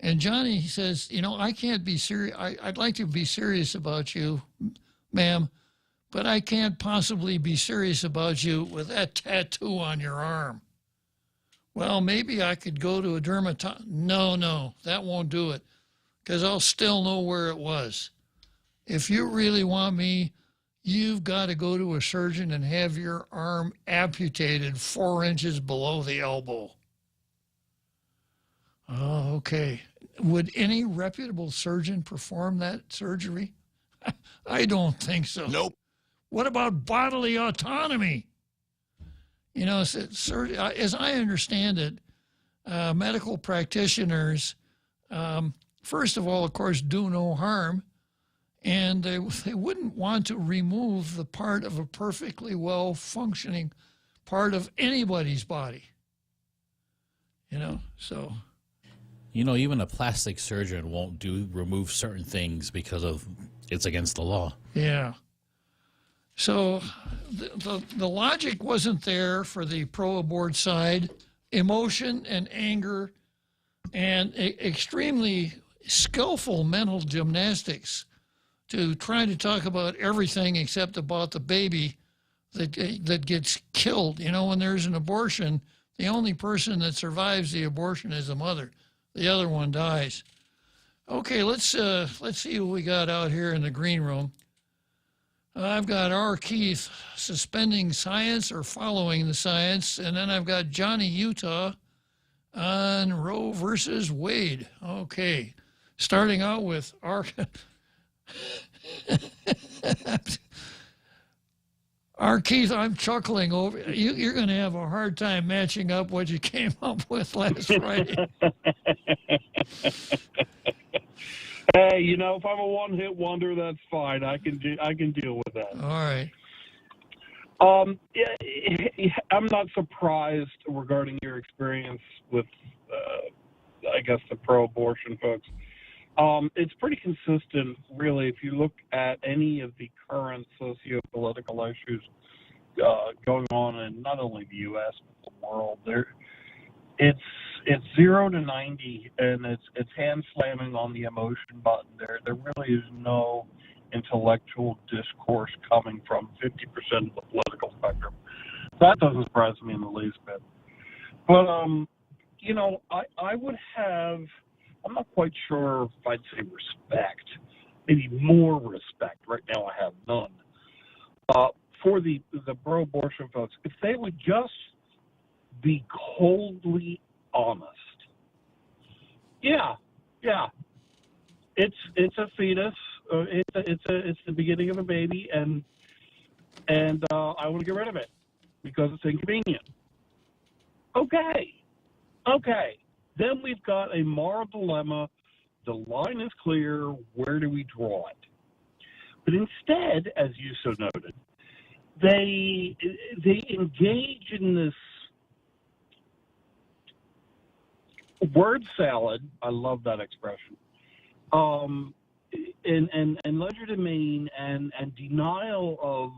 And Johnny says, you know, I can't be serious. I'd like to be serious about you, ma'am, but I can't possibly be serious about you with that tattoo on your arm. Well, maybe I could go to a dermatologist. No, that won't do it, because I'll still know where it was. If you really want me, you've got to go to a surgeon and have your arm amputated 4 inches below the elbow. Oh, okay. Would any reputable surgeon perform that surgery? I don't think so. Nope. What about bodily autonomy? You know, as I understand it, medical practitioners, first of all, of course, do no harm, and they wouldn't want to remove the part of a perfectly well-functioning part of anybody's body. You know, so... You know, even a plastic surgeon won't remove certain things because it's against the law. Yeah. So the logic wasn't there for the pro-abort side. Emotion and anger and extremely skillful mental gymnastics to try to talk about everything except about the baby that gets killed. You know, when there's an abortion, the only person that survives the abortion is the mother. The other one dies. Okay, let's see what we got out here in the green room. I've got R. Keith suspending science or following the science, and then I've got Johnny Utah on Roe versus Wade. Okay, starting out with R. R. Keith, I'm chuckling over you. You're going to have a hard time matching up what you came up with last Friday. Hey, you know, if I'm a one-hit wonder, that's fine. I can deal with that. All right. I'm not surprised regarding your experience with, I guess, the pro-abortion folks. It's pretty consistent, really, if you look at any of the current socio-political issues going on in not only the U.S. but the world. It's 0 to 90, and it's hand slamming on the emotion button. There really is no intellectual discourse coming from 50% of the political spectrum. That doesn't surprise me in the least bit. But you know, I would have. I'm not quite sure if I'd say respect, maybe more respect. Right now I have none. For the pro-abortion folks, if they would just be coldly honest. Yeah. It's a fetus. It's the beginning of a baby, and I want to get rid of it because it's inconvenient. Okay. Then we've got a moral dilemma. The line is clear. Where do we draw it? But instead, as you so noted, they engage in this word salad. I love that expression. And legerdemain and denial of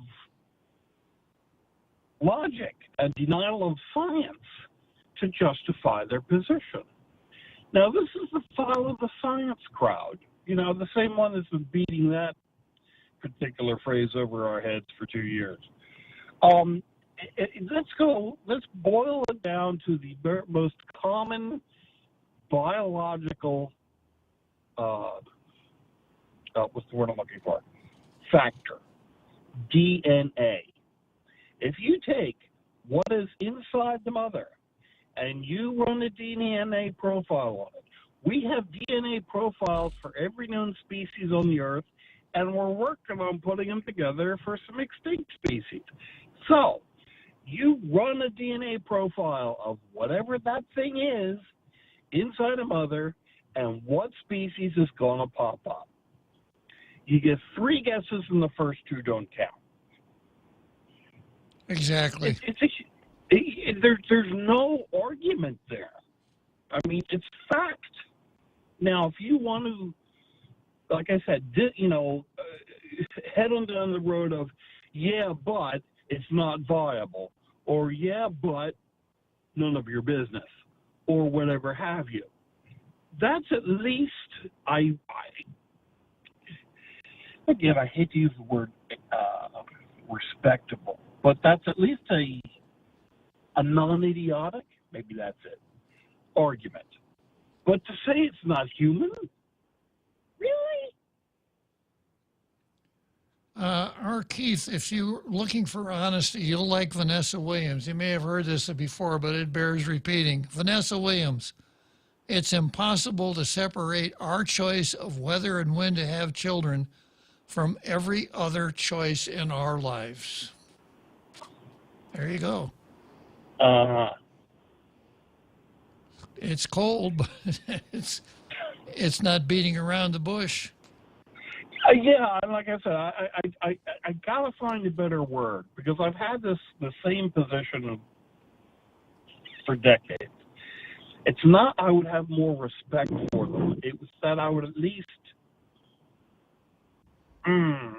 logic and denial of science to justify their position. Now, this is the follow the science crowd, the same one that's been beating that particular phrase over our heads for 2 years. Let's boil it down to the most common biological, what's the word I'm looking for? Factor. DNA. If you take what is inside the mother and you run a DNA profile on it, we have DNA profiles for every known species on the earth, and we're working on putting them together for some extinct species. So, you run a DNA profile of whatever that thing is inside a mother, and what species is going to pop up. You get 3 guesses, and the first 2 don't count. Exactly. There's no argument there. I mean, it's fact. Now, if you want to, like I said, head on down the road of, yeah, but it's not viable, or yeah, but none of your business, or whatever have you. That's at least, again, I hate to use the word respectable, but that's at least a non-idiotic, maybe that's it, argument. But to say it's not human, really? Our Keith, if you're looking for honesty, you'll like Vanessa Williams. You may have heard this before, but it bears repeating. Vanessa Williams, it's impossible to separate our choice of whether and when to have children from every other choice in our lives. There you go. It's cold, but it's not beating around the bush. Yeah, like I said, I gotta find a better word, because I've had the same position for decades. It's not I would have more respect for them. It was that I would at least, I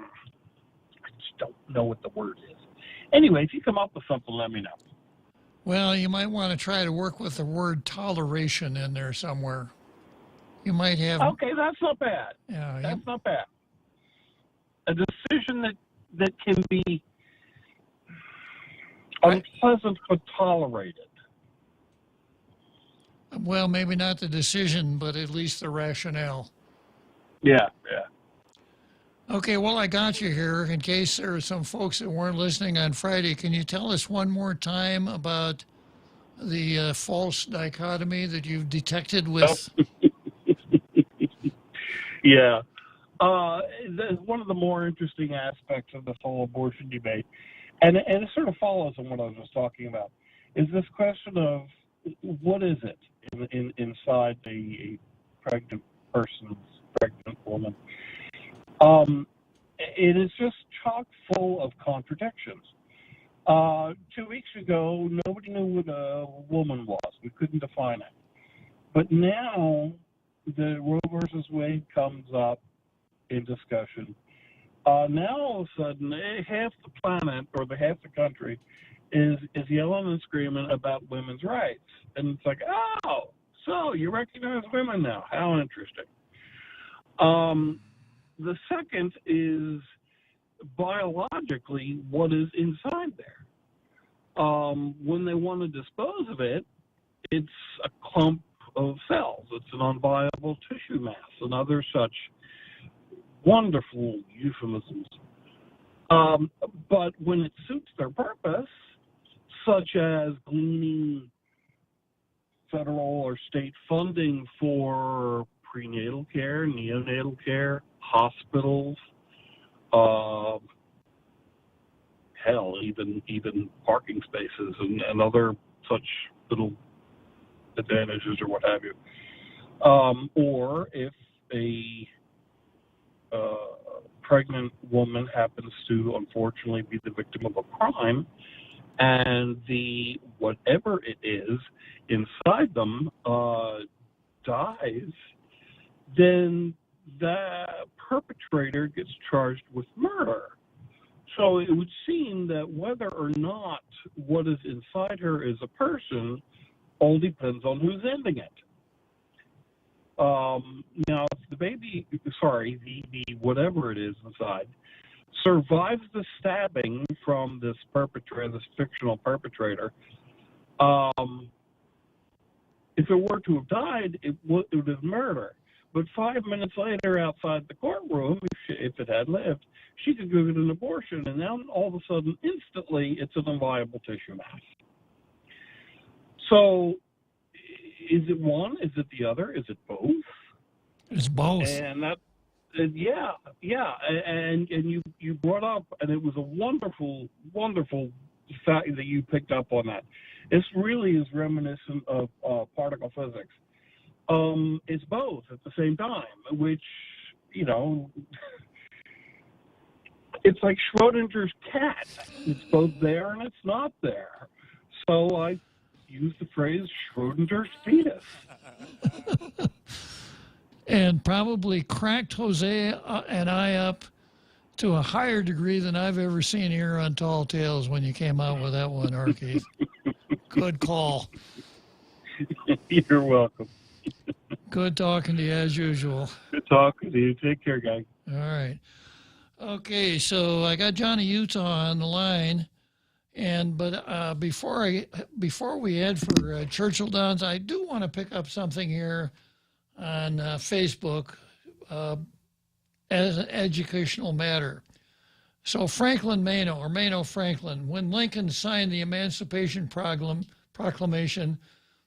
just don't know what the word is. Anyway, if you come up with something, let me know. Well, you might want to try to work with the word toleration in there somewhere. You might have... Okay, that's not bad. Yeah, that's not bad. A decision that can be unpleasant but tolerated. Well, maybe not the decision, but at least the rationale. Yeah. Okay, well, I got you here. In case there are some folks that weren't listening on Friday, can you tell us one more time about the false dichotomy that you've detected with... Yeah. One of the more interesting aspects of this whole abortion debate, and it sort of follows on what I was just talking about, is this question of what is it inside a pregnant woman. It is just chock full of contradictions. 2 weeks ago, nobody knew what a woman was. We couldn't define it. But now, the Roe versus Wade comes up in discussion. Now, all of a sudden, half the planet, or half the country, is yelling and screaming about women's rights. And it's like, oh, so you recognize women now. How interesting. The second is biologically what is inside there. When they want to dispose of it, it's a clump of cells. It's an unviable tissue mass and other such wonderful euphemisms. But when it suits their purpose, such as gleaning federal or state funding for prenatal care, neonatal care, hospitals, hell, even parking spaces and other such little advantages or what have you. Or if a pregnant woman happens to unfortunately be the victim of a crime, and the whatever it is inside them dies, then the perpetrator gets charged with murder. So it would seem that whether or not what is inside her is a person all depends on who's ending it. Now, if the baby, the whatever it is inside, survives the stabbing from this perpetrator, this fictional perpetrator, if it were to have died, it would have murder. But 5 minutes later, outside the courtroom, if it had lived, she could give it an abortion, and now all of a sudden, instantly, it's an unviable tissue mass. So, is it one? Is it the other? Is it both? It's both. And that, yeah, and you brought up, and it was a wonderful fact that you picked up on that. This really is reminiscent of particle physics. It's both at the same time, which, it's like Schrodinger's cat. It's both there and it's not there. So I use the phrase Schrodinger's fetus. And probably cracked Jose and I up to a higher degree than I've ever seen here on Tall Tales when you came out with that one, Arkeith. Good call. You're welcome. Good talking to you as usual. Good talking to you. Take care, guy. All right. Okay, so I got Johnny Utah on the line, but before we head for Churchill Downs, I do want to pick up something here on Facebook as an educational matter. So Franklin Mano, or Mano Franklin, when Lincoln signed the Emancipation Proclamation,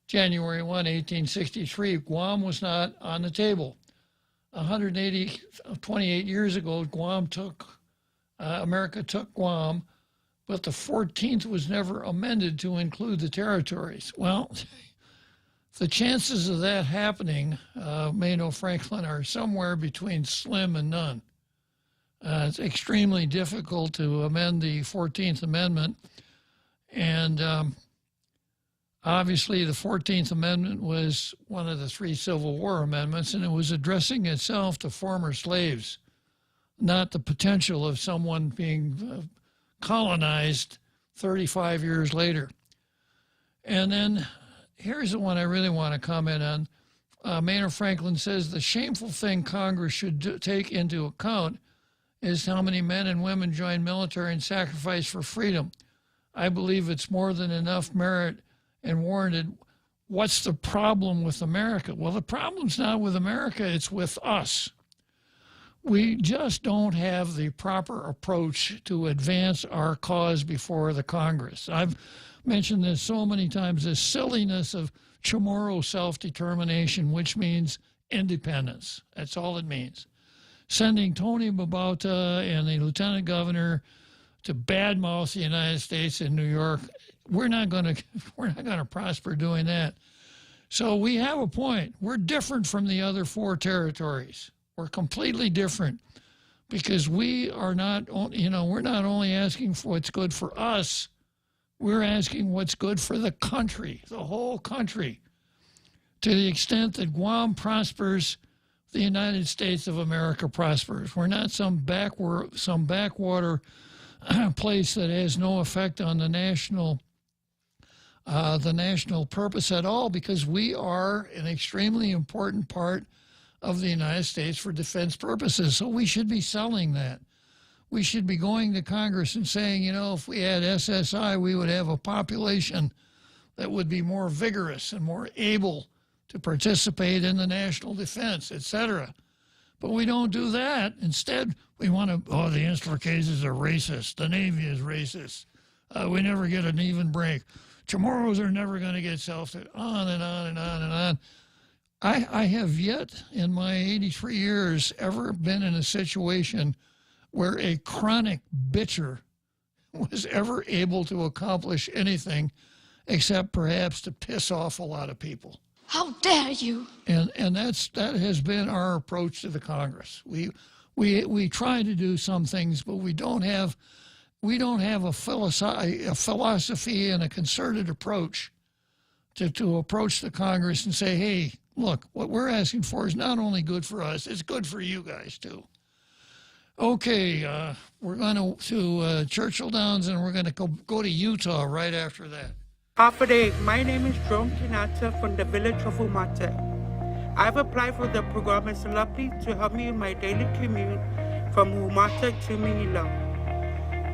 January 1, 1863, Guam was not on the table. 28 years ago, America took Guam, but the 14th was never amended to include the territories. Well, the chances of that happening, Mano Franklin, are somewhere between slim and none. It's extremely difficult to amend the 14th Amendment, and obviously the 14th Amendment was one of the 3 Civil War amendments, and it was addressing itself to former slaves, not the potential of someone being colonized 35 years later. And then here's the one I really want to comment on. Maynard Franklin says the shameful thing Congress should take into account is how many men and women join military and sacrifice for freedom. I believe it's more than enough merit and warranted. What's the problem with America? Well, the problem's not with America, it's with us. We just don't have the proper approach to advance our cause before the Congress. I've mentioned this so many times, this silliness of Chamorro self-determination, which means independence. That's all it means. Sending Tony Babauta and the lieutenant governor to badmouth the United States in New York, we're not going to prosper doing that. So we have a point. We're different from the other 4 territories. We're completely different because we are not, we're not only asking for what's good for us, we're asking what's good for the country, the whole country. To the extent that Guam prospers, the United States of America prospers. We're not some backwater place that has no effect on the national purpose at all, because we are an extremely important part of the United States for defense purposes. So we should be selling that. We should be going to Congress and saying, if we had SSI, we would have a population that would be more vigorous and more able to participate in the national defense, etc. But we don't do that. Instead, we want to, the insular cases are racist. The Navy is racist. We never get an even break. tomorrows are never going to get self-defeated, on and on and on and on. I have yet in my 83 years ever been in a situation where a chronic bitcher was ever able to accomplish anything except perhaps to piss off a lot of people. How dare you? And that has been our approach to the Congress. We try to do some things, but we don't have a philosophy and a concerted approach to approach the Congress and say, hey, look, what we're asking for is not only good for us, it's good for you guys too. Okay, we're going to Churchill Downs, and we're going to go to Utah right after that. Half a day. My name is John Kinata from the village of Umate. I've applied for the program in Salapi to help me in my daily commute from Umate to Manila.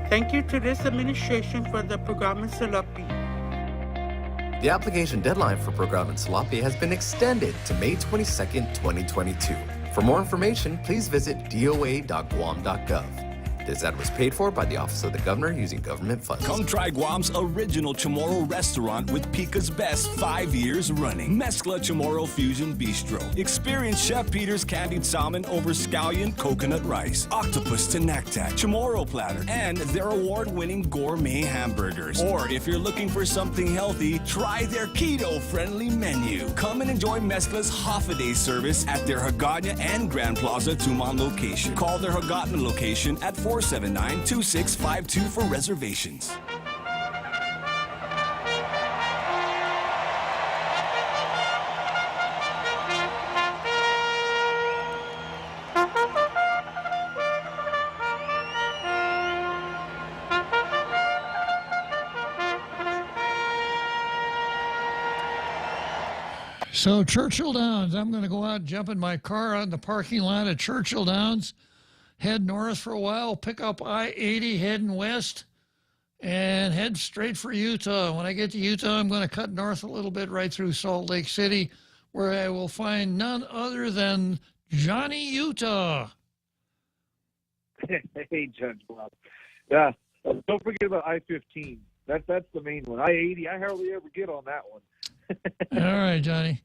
Thank you to this administration for the program in Salapi. The application deadline for program in Salapi has been extended to May 22nd, 2022. For more information, please visit doa.guam.gov. This ad was paid for by the Office of the Governor using government funds. Come try Guam's original Chamorro restaurant with Pica's Best 5 years running. Mezcla Chamorro Fusion Bistro. Experience Chef Peter's candied salmon over scallion coconut rice, octopus to naktak, Chamorro platter, and their award-winning gourmet hamburgers. Or if you're looking for something healthy, try their keto-friendly menu. Come and enjoy Mezcla's half-a-day service at their Hagåtña and Grand Plaza Tuman location. Call their Hagåtña location at 479-2652 for reservations. So Churchill Downs, I'm going to go out and jump in my car out in the parking lot at Churchill Downs, head north for a while, pick up I-80 heading west, and head straight for Utah. When I get to Utah, I'm going to cut north a little bit right through Salt Lake City, where I will find none other than Johnny Utah. Hey, Judge Bob. Yeah, don't forget about I-15. That's the main one. I-80, I hardly ever get on that one. All right, Johnny.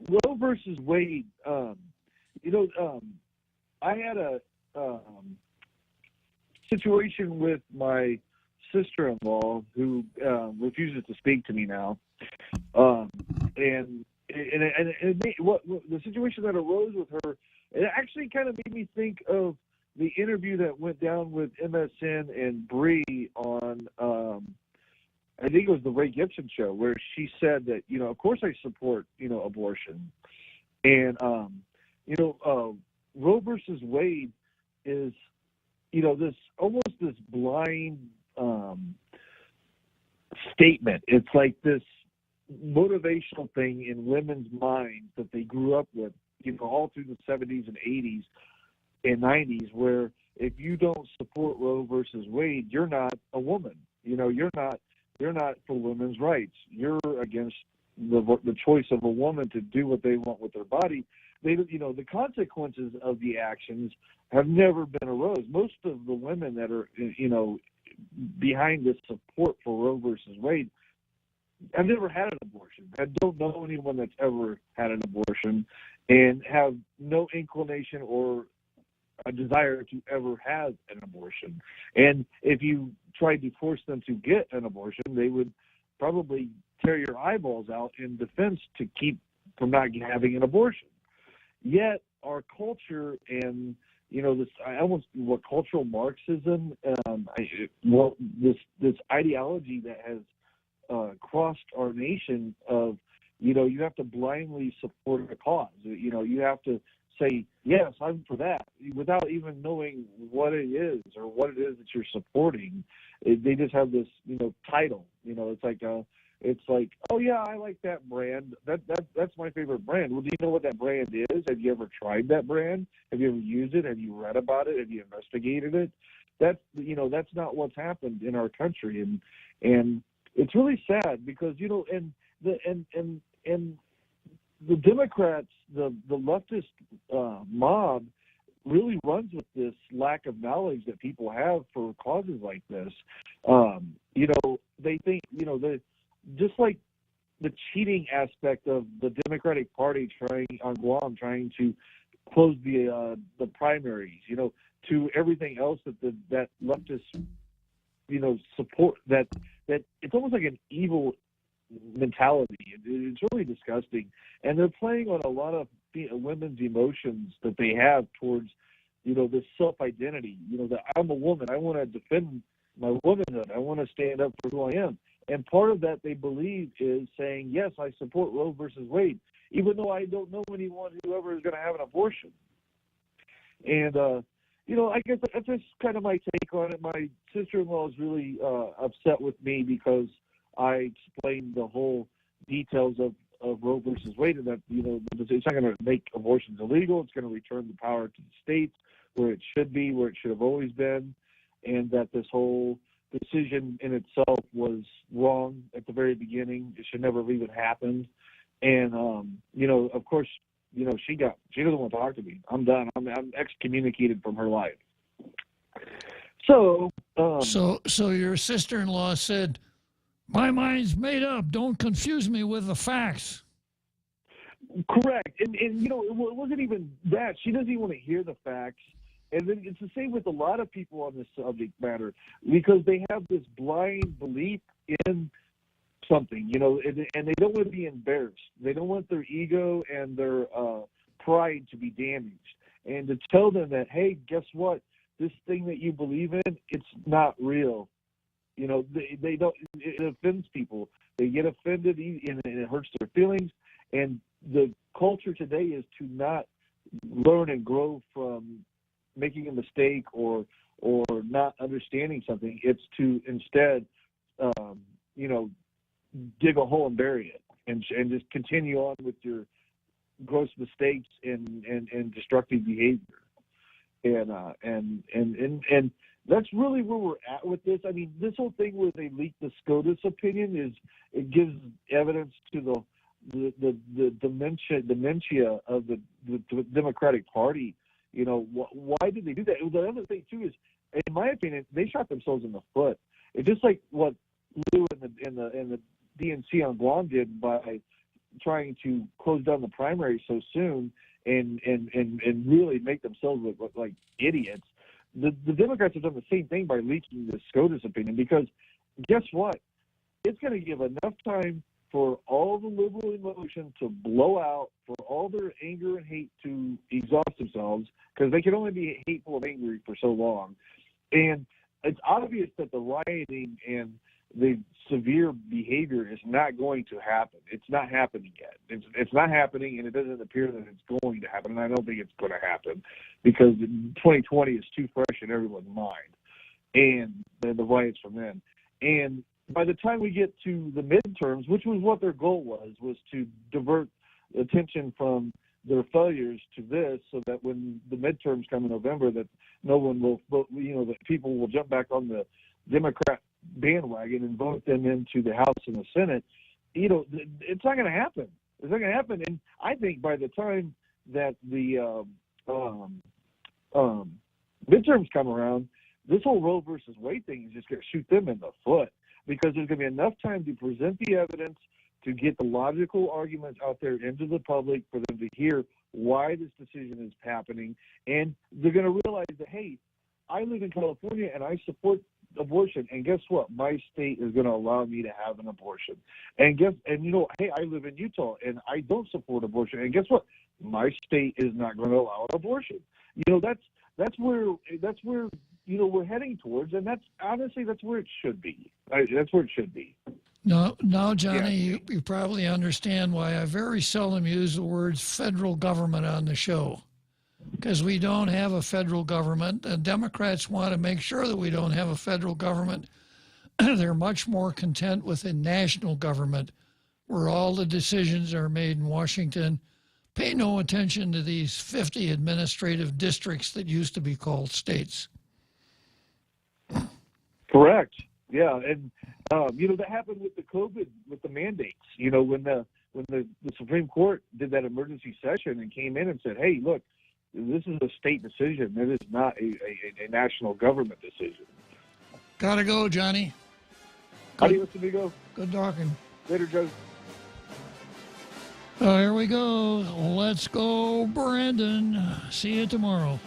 Roe versus Wade. I had a situation with my sister-in-law who refuses to speak to me now, and the situation that arose with her, it actually kind of made me think of the interview that went down with MSN and Bree on, I think it was the Ray Gibson show, where she said that, of course I support, abortion. And, Roe versus Wade is, this blind statement. It's like this motivational thing in women's minds that they grew up with, all through the 70s and 80s. And 90s, where if you don't support Roe versus Wade, you're not a woman. You're not for women's rights. You're against the choice of a woman to do what they want with their body. The consequences of the actions have never been arose. Most of the women that are behind this support for Roe versus Wade have never had an abortion. I don't know anyone that's ever had an abortion, and have no inclination or a desire to ever have an abortion. And if you tried to force them to get an abortion, they would probably tear your eyeballs out in defense to keep from not having an abortion. Yet our culture and this cultural Marxism, this ideology that has crossed our nation of you have to blindly support a cause. You have to say, yes, I'm for that, without even knowing what it is or what it is that you're supporting. They just have this, title. It's like, oh yeah, I like that brand. That's my favorite brand. Well, do you know what that brand is? Have you ever tried that brand? Have you ever used it? Have you read about it? Have you investigated it? That's not what's happened in our country, and it's really sad because and the Democrats, the leftist mob, really runs with this lack of knowledge that people have for causes like this. They think, just like the cheating aspect of the Democratic Party on Guam trying to close the primaries, to everything else that leftists, support, that it's almost like an evil mentality. It's really disgusting, and they're playing on a lot of women's emotions that they have towards, this self-identity. That I'm a woman, I want to defend my womanhood, I want to stand up for who I am. And part of that, they believe, is saying, yes, I support Roe versus Wade, even though I don't know anyone who ever is going to have an abortion. And, I guess that's just kind of my take on it. My sister-in-law is really upset with me because I explained the whole details of Roe versus Wade, and that, it's not going to make abortions illegal. It's going to return the power to the states where it should be, where it should have always been, and that this whole decision in itself was wrong at the very beginning. It should never have even happened. And, of course, she doesn't want to talk to me. I'm done. I'm excommunicated from her life. So your sister-in-law said, my mind's made up. Don't confuse me with the facts. Correct. And it wasn't even that. She doesn't even want to hear the facts. And then it's the same with a lot of people on this subject matter, because they have this blind belief in something, and they don't want to be embarrassed. They don't want their ego and their pride to be damaged. And to tell them that, hey, guess what? This thing that you believe in, it's not real. They don't. It offends people. They get offended, and it hurts their feelings. And the culture today is to not learn and grow from making a mistake or not understanding something. It's to instead, dig a hole and bury it, and just continue on with your gross mistakes and destructive behavior. And that's really where we're at with this. I mean, this whole thing where they leaked the SCOTUS opinion it gives evidence to the dementia of the Democratic Party. Why did they do that? The other thing too is, in my opinion, they shot themselves in the foot. It's just like what Lou and the DNC on Guam did by trying to close down the primary so soon and really make themselves look like idiots. The Democrats have done the same thing by leaking the SCOTUS opinion, because guess what? It's going to give enough time for all the liberal emotion to blow out, for all their anger and hate to exhaust themselves, because they can only be hateful and angry for so long. And it's obvious that the rioting and the severe behavior is not going to happen. It's not happening yet. It's not happening, and it doesn't appear that it's going to happen. And I don't think it's going to happen, because 2020 is too fresh in everyone's mind, and the riots from then. And by the time we get to the midterms, which was what their goal was to divert attention from their failures to this, so that when the midterms come in November, that no one will vote, that people will jump back on the Democrat bandwagon and vote them into the House and the Senate. It's not going to happen. It's not going to happen. And I think by the time that the midterms come around, this whole Roe versus Wade thing is just going to shoot them in the foot, because there's going to be enough time to present the evidence, to get the logical arguments out there into the public, for them to hear why this decision is happening. And they're going to realize that, hey, I live in California and I support abortion, and guess what? My state is going to allow me to have an abortion. And hey, I live in Utah and I don't support abortion, and guess what? My state is not going to allow an abortion. That's where we're heading towards, and that's where it should be. That's where it should be. Now, Johnny, you probably understand why I very seldom use the words federal government on the show, because we don't have a federal government. And Democrats want to make sure that we don't have a federal government. They're much more content with a national government where all the decisions are made in Washington. Pay no attention to these 50 administrative districts that used to be called states. Correct. Yeah, and that happened with the COVID, with the mandates. When the Supreme Court did that emergency session and came in and said, hey, look, This is a state decision. It is not a national government decision. Gotta go, Johnny. Adios, amigo. Good talking. Later, Joe. Oh, here we go. Let's go, Brandon. See you tomorrow.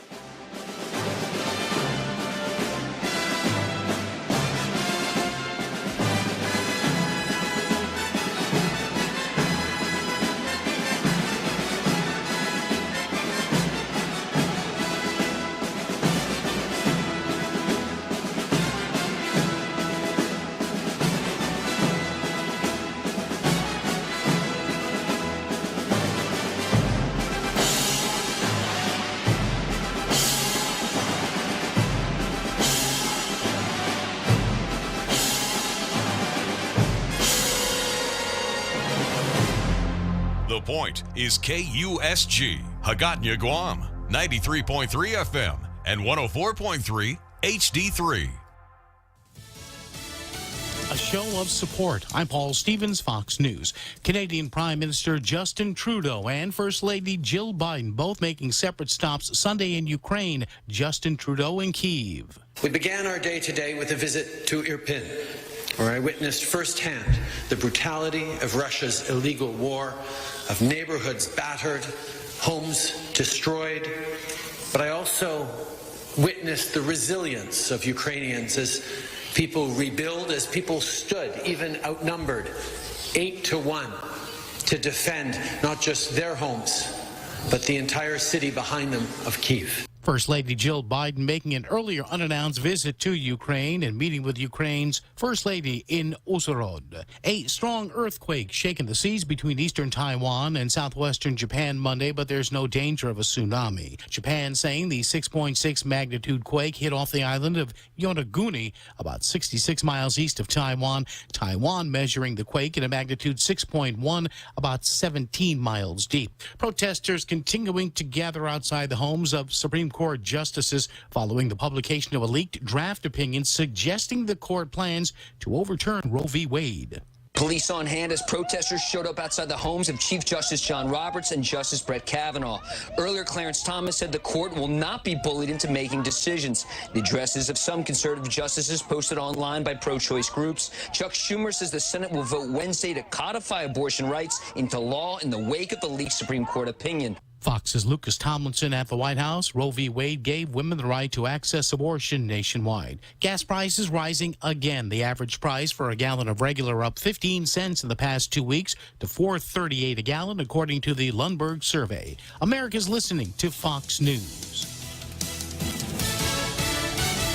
The Point is KUSG, Hagåtña, Guam, 93.3 FM and 104.3 HD3. A show of support. I'm Paul Stevens, Fox News. Canadian Prime Minister Justin Trudeau and First Lady Jill Biden both making separate stops Sunday in Ukraine. Justin Trudeau in Kyiv. We began our day today with a visit to Irpin, where I witnessed firsthand the brutality of Russia's illegal war, of neighborhoods battered, homes destroyed. But I also witnessed the resilience of Ukrainians as people rebuild, as people stood, even outnumbered, 8-1, to defend not just their homes, but the entire city behind them of Kyiv. First Lady Jill Biden making an earlier unannounced visit to Ukraine and meeting with Ukraine's First Lady in Uzhhorod. A strong earthquake shaking the seas between eastern Taiwan and southwestern Japan Monday, but there's no danger of a tsunami. Japan saying the 6.6 magnitude quake hit off the island of Yonaguni, about 66 miles east of Taiwan. Taiwan measuring the quake at a magnitude 6.1, about 17 miles deep. Protesters continuing to gather outside the homes of Supreme Court justices following the publication of a leaked draft opinion suggesting the court plans to overturn Roe v. Wade. Police on hand as protesters showed up outside the homes of Chief Justice John Roberts and Justice Brett Kavanaugh. Earlier, Clarence Thomas said the court will not be bullied into making decisions. The addresses of some conservative justices posted online by pro-choice groups. Chuck Schumer says the Senate will vote Wednesday to codify abortion rights into law in the wake of the leaked Supreme Court opinion. Fox's Lucas Tomlinson at the White House. Roe v. Wade gave women the right to access abortion nationwide. Gas prices rising again. The average price for a gallon of regular up 15 cents in the past 2 weeks to $4.38 a gallon, according to the Lundberg survey. America's listening to Fox News.